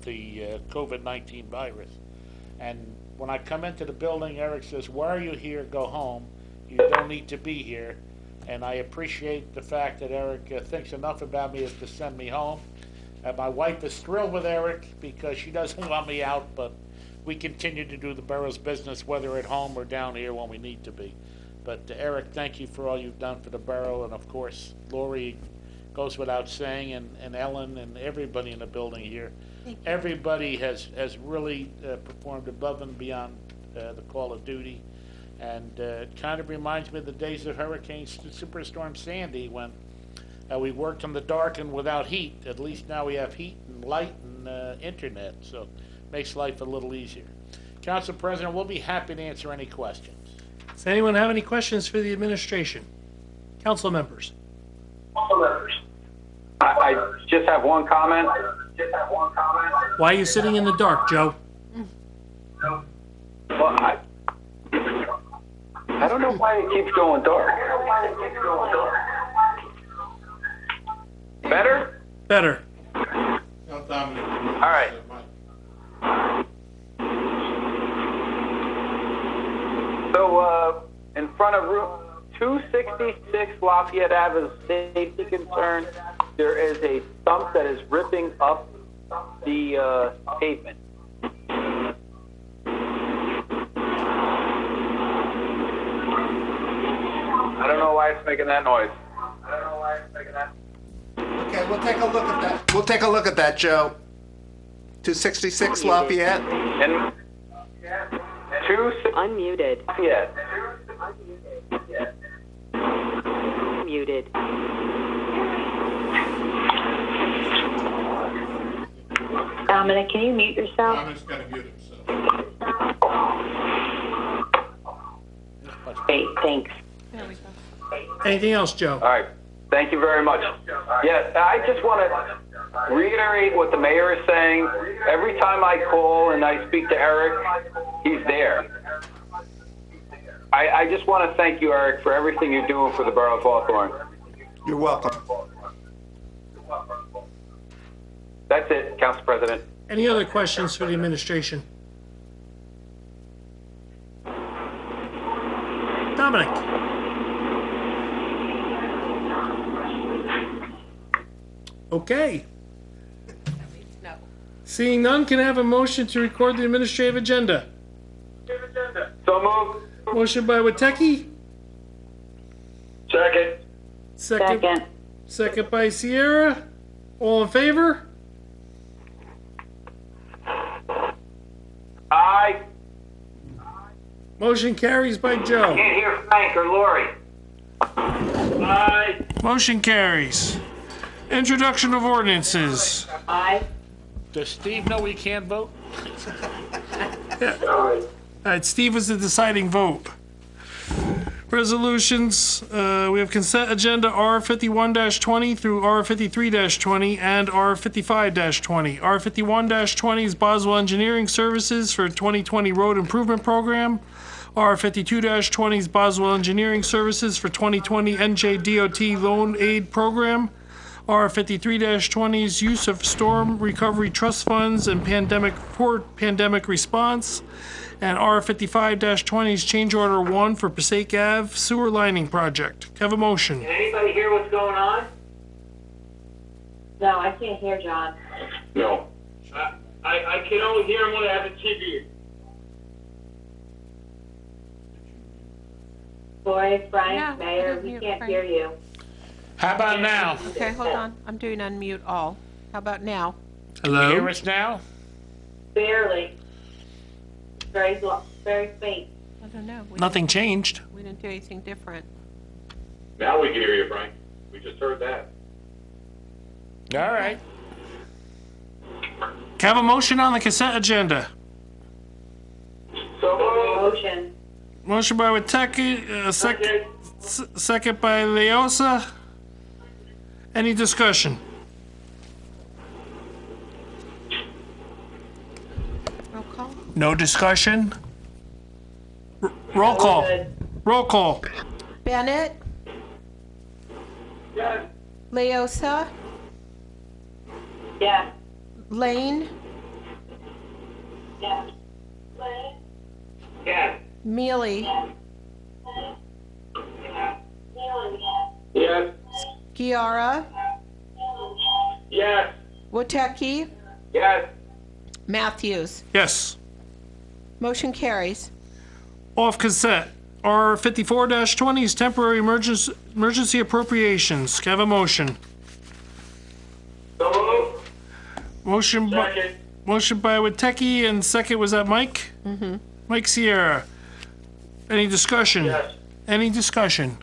the COVID-19 virus. And when I come into the building, Eric says, "Why are you here? Go home. You don't need to be here." And I appreciate the fact that Eric thinks enough about me as to send me home. My wife is thrilled with Eric because she doesn't want me out, but we continue to do the borough's business, whether at home or down here when we need to be. But Eric, thank you for all you've done for the borough, and of course, Lori, goes without saying, and Ellen and everybody in the building here. Everybody has really performed above and beyond the call of duty. And it kind of reminds me of the days of Hurricane Superstorm Sandy, when we worked in the dark and without heat. At least now we have heat and light and internet, so it makes life a little easier. Council President, we'll be happy to answer any questions. Does anyone have any questions for the administration? Council members? I just have one comment. Why are you sitting in the dark, Joe? Well, I don't know why it keeps going dark. Better? Better. Now, Dominic. All right. So, in front of room 266 Lafayette Ave is a safety concern. There is a stump that is ripping up the pavement. I don't know why it's making that noise. Okay, we'll take a look at that. We'll take a look at that, Joe. 266 Lafayette. And Unmuted. Lafayette. Muted. Dominic, can you mute yourself? Dominic's got to mute himself. Great, thanks. Anything else, Joe? All right. Thank you very much. Yes, I just want to reiterate what the mayor is saying. Every time I call and I speak to Eric, he's there. I just want to thank you, Eric, for everything you're doing for the borough of Hawthorne. You're welcome. That's it, Council President. Any other questions for the administration? Dominic? Okay. No. Seeing none, can I have a motion to record the administrative agenda? So moved. Motion by Wateki, Second. Second. second by Sierra. All in favor? Aye. Motion carries by Joe. Can't hear Frank or Lori. Aye. Motion carries. Introduction of ordinances. Aye. Does Steve know he can't vote? All right, Steve was the deciding vote. Resolutions, we have consent agenda R51-20 through R53-20 and R55-20. R51-20 is Boswell Engineering Services for 2020 Road Improvement Program. R52-20 is Boswell Engineering Services for 2020 NJDOT Loan Aid Program. R53-20 is use of storm recovery trust funds and pandemic response. And R55-20 is change order 1 for Passaic Ave sewer lining project. Can I have a motion? Can anybody hear what's going on? No, I can't hear John. No. I can only hear him when I have the TV. Lori, Frank, No, Mayor, I we didn't can't mute hear you. How about now? Okay, hold on. I'm doing unmute all. How about now? You hear Hello? us now? Barely. Very faint. I don't know. Nothing changed. We didn't do anything different. Now we can hear you, Frank. We just heard that. All right. Can I have a motion on the consent agenda? So moved. Motion. Motion by Wateki, second by Leosa. Any discussion? Roll call. No discussion? Roll call. Good. Roll call. Bennett? Yes. Leosa? Yes. Lane? Yes. Yes. Mealy? Yes. Giara? Yes. Wateki? Yes. Matthews? Yes. Motion carries. Off consent. R54-20 is temporary emergency appropriations. Can I have a motion? Motion by, Second. motion by Witecki, and second, was that Mike? Mm-hmm. Mike Sierra. Any discussion? Yes. Any discussion?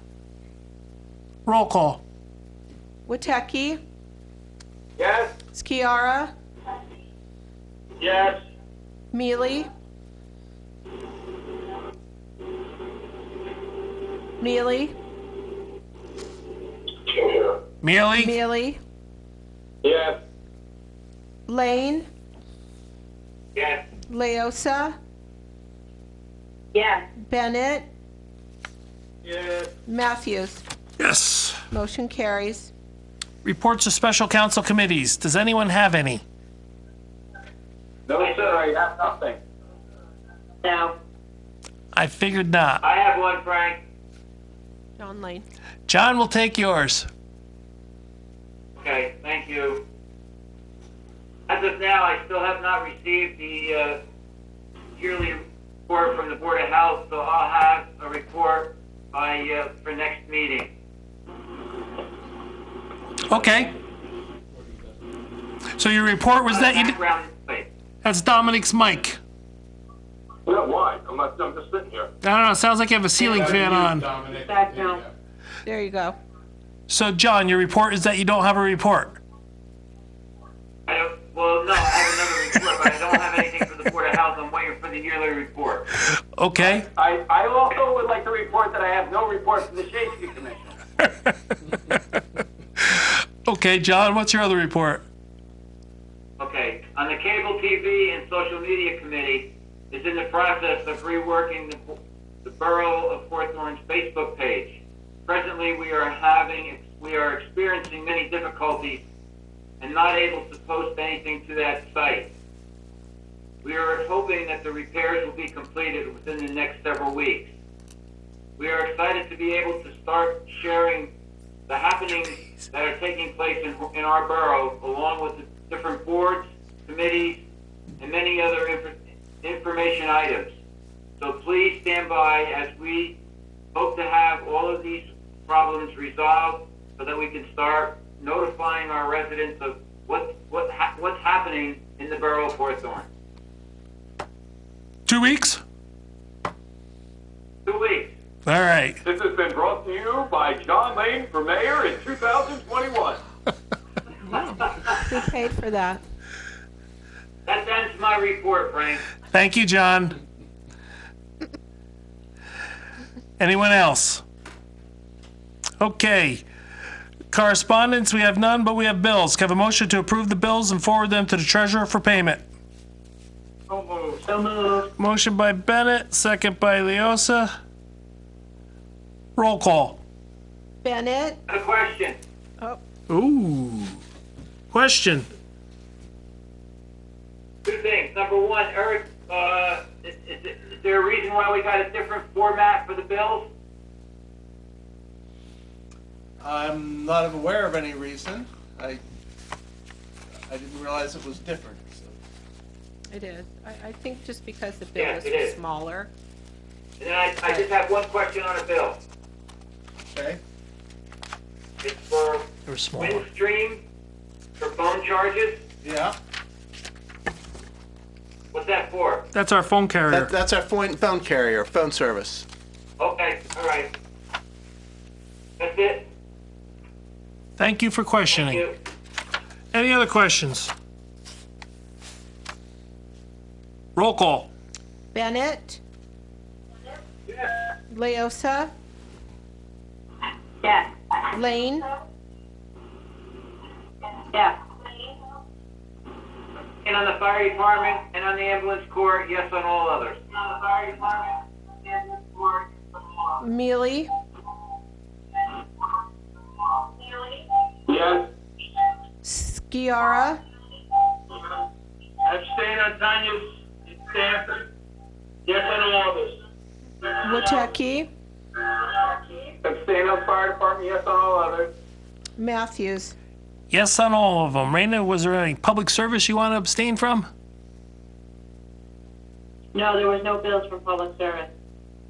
Roll call. Witecki, Yes. Skiara, Yes. Mealy. Mealy, Mealy? Mealy, Yes. Lane, Yes. Leosa, Yes. Bennett, Yes. Matthews. Yes. Motion carries. Reports of special council committees. Does anyone have any? No, sir, I have nothing. No. I figured not. I have one, Frank. John Lane. John will take yours. Okay, thank you. As of now, I still have not received the yearly report from the Board of Health, so I'll have a report by for next meeting. Okay. So your report was that you, Background, wait. that's Dominic's mic. Yeah, why? I'm just sitting here. I don't know, it sounds like you have a ceiling fan on. Dominic. Back There you now. go. There you go. So John, your report is that you don't have a report. Well, no, I have another report, but I don't have anything for the Board of Health. I'm waiting for the yearly report. Okay. I also would like to report that I have no report from the Shade Tree Commission. Okay, John, what's your other report? Okay, on the Cable TV and Social Media Committee is in the process of reworking the Borough of Hawthorne's Facebook page. Presently, we are experiencing many difficulties and not able to post anything to that site. We are hoping that the repairs will be completed within the next several weeks. We are excited to be able to start sharing the happenings that are taking place in our borough, along with the different boards, committees, and many other information items. So please stand by as we hope to have all of these problems resolved so that we can start notifying our residents of what's happening in the borough of Hawthorne. 2 weeks? 2 weeks. All right. This has been brought to you by John Lane for mayor in 2021. Who paid for that? That ends my report, Frank. Thank you, John. Anyone else? Okay. Correspondence, we have none, but we have bills. Can I have a motion to approve the bills and forward them to the treasurer for payment? So moved. So moved. Motion by Bennett, second by Leosa. Roll call. Bennett. A question. Oh, Ooh. Question. 2 things. Number one, Eric, is there a reason why we got a different format for the bills? I'm not aware of any reason. I didn't realize it was different. So. it is. I think just because the bill Yes, it is is. smaller. And then I just have one question on a bill. Okay. It's for Or smaller. Windstream for phone charges. Yeah. What's that for? That's our phone carrier. That's our phone carrier, phone service. Okay, all right. That's it. Thank you for Thank questioning. you. Any other questions? Roll call. Bennett. Leosa. Yes. Lane. Yes. And on the fire department and on the ambulance corps, yes on all others. Mealy. Yes. Skiara. Abstain on Tanya's Stanford. Yes on all others. Witecki. Abstain on fire department, yes on all others. Matthews. Yes on all of them. Raina, was there any public service you want to abstain from? No, there was no bills from public service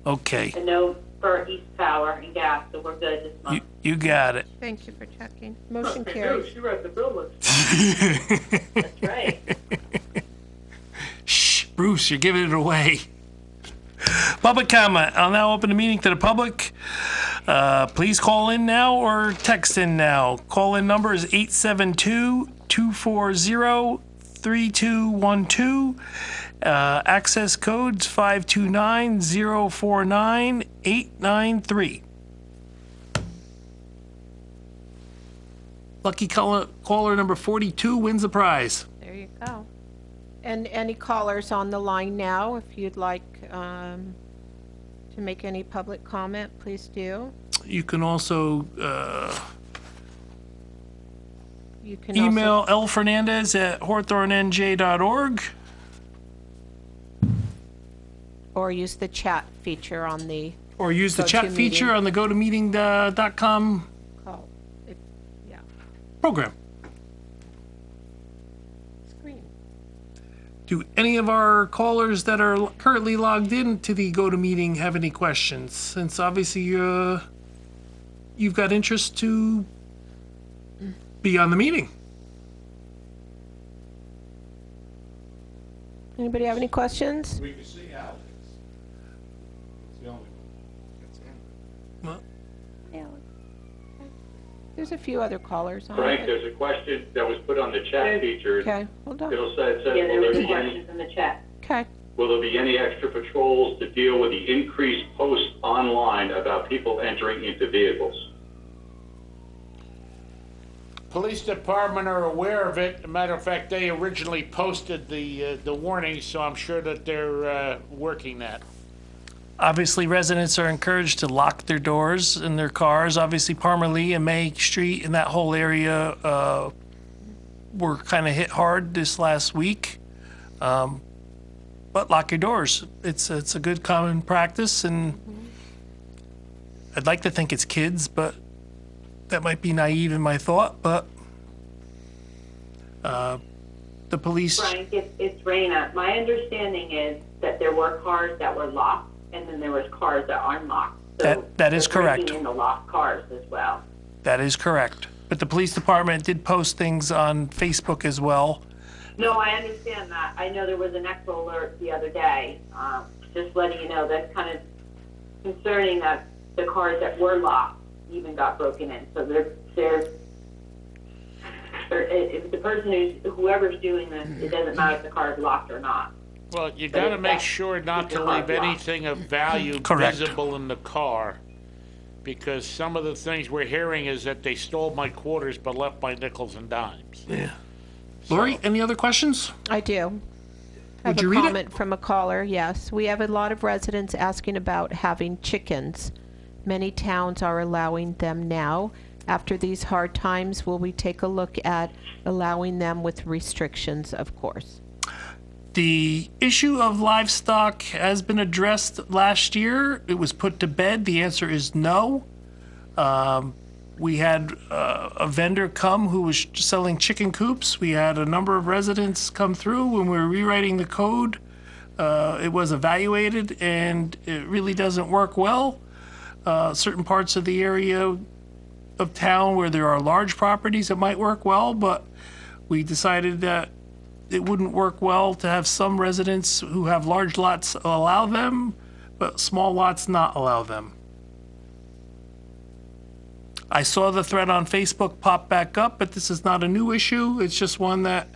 Okay. and no for East Power and gas, so we're good this month. You got it. Thank you for checking. Motion carries. She read the bill list. That's right. Shh, Bruce, you're giving it away. Public comment. I'll now open the meeting to the public. Please call in now or text in now. Call-in number is 872-240-3212. Access codes 529-049-893. Lucky caller number 42 wins the prize. There you go. And any callers on the line now, if you'd like to make any public comment, please do. You can also You can email lfernandez@hawthornenj.org. or use the chat feature on the Or use the chat feature on the gotomeeting.com call. Yeah, program. screen. Do any of our callers that are currently logged in to the GoToMeeting have any questions? Since obviously you've got interest to be on the meeting. Anybody have any questions? We can see Alex. It's the only one. There's a few other callers on Frank, it. there's a question that was put on the chat feature. Okay, hold on. It says, Yeah, there will was there a be any, question in the chat. Okay. will there be any extra patrols to deal with the increased posts online about people entering into vehicles? Police department are aware of it. As a matter of fact, they originally posted the warning, so I'm sure that they're working that. Obviously, residents are encouraged to lock their doors in their cars. Obviously, Palmer Lee and May Street and that whole area were kind of hit hard this last week. But lock your doors. It's a good common practice, and I'd like to think it's kids, but that might be naive in my thought. But the police. Frank, it's Raina. My understanding is that there were cars that were locked, and then there was cars that are unlocked. So That is they're correct. breaking in the locked cars as well. That is correct. But the police department did post things on Facebook as well. No, I understand that. I know there was an extra alert the other day. Just letting you know, that's kind of concerning that the cars that were locked even got broken in. So if the person whoever's doing this, it doesn't matter if the car is locked or not. Well, you got to make sure not to leave anything of value Correct. visible in the car, because some of the things we're hearing is that they stole my quarters but left my nickels and dimes. Yeah. Lori, any other questions? I do. I have Would you a read it? comment from a caller, yes. We have a lot of residents asking about having chickens. Many towns are allowing them now. After these hard times, will we take a look at allowing them with restrictions, of course? The issue of livestock has been addressed last year. It was put to bed. The answer is no. We had a vendor come who was selling chicken coops. We had a number of residents come through when we were rewriting the code. It was evaluated, and it really doesn't work well. Certain parts of the area of town where there are large properties, it might work well, but we decided that it wouldn't work well to have some residents who have large lots allow them, but small lots not allow them. I saw the thread on Facebook pop back up, but this is not a new issue. It's just one that,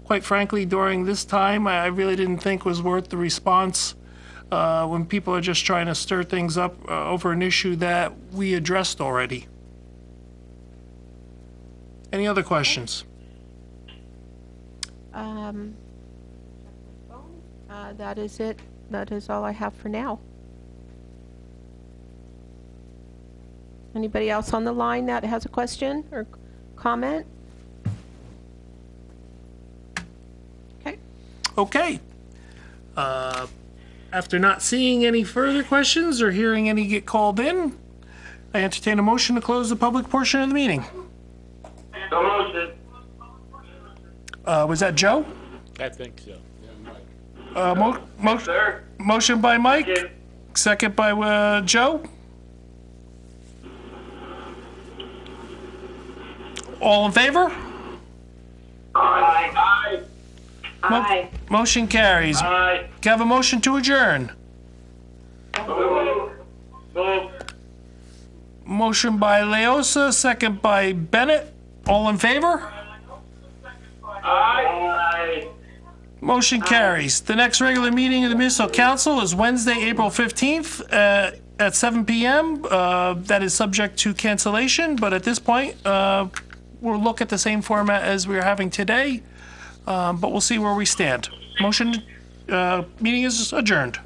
quite frankly, during this time, I really didn't think was worth the response when people are just trying to stir things up over an issue that we addressed already. Any other questions? That is it. That is all I have for now. Anybody else on the line that has a question or comment? Okay. Okay. After not seeing any further questions or hearing any get called in, I entertain a motion to close the public portion of the meeting. So motion. Was that Joe? I think so. Sir? Motion by Mike, Second. second by Joe. All in favor? Aye. Aye. Motion carries. Aye. Can I have a motion to adjourn? Move. Motion by Leosa, second by Bennett. All in favor? Aye. Motion carries. The next regular meeting of the Municipal Council is Wednesday, April 15th at 7 p.m. That is subject to cancellation, but at this point, we'll look at the same format as we're having today, but we'll see where we stand. Meeting is adjourned.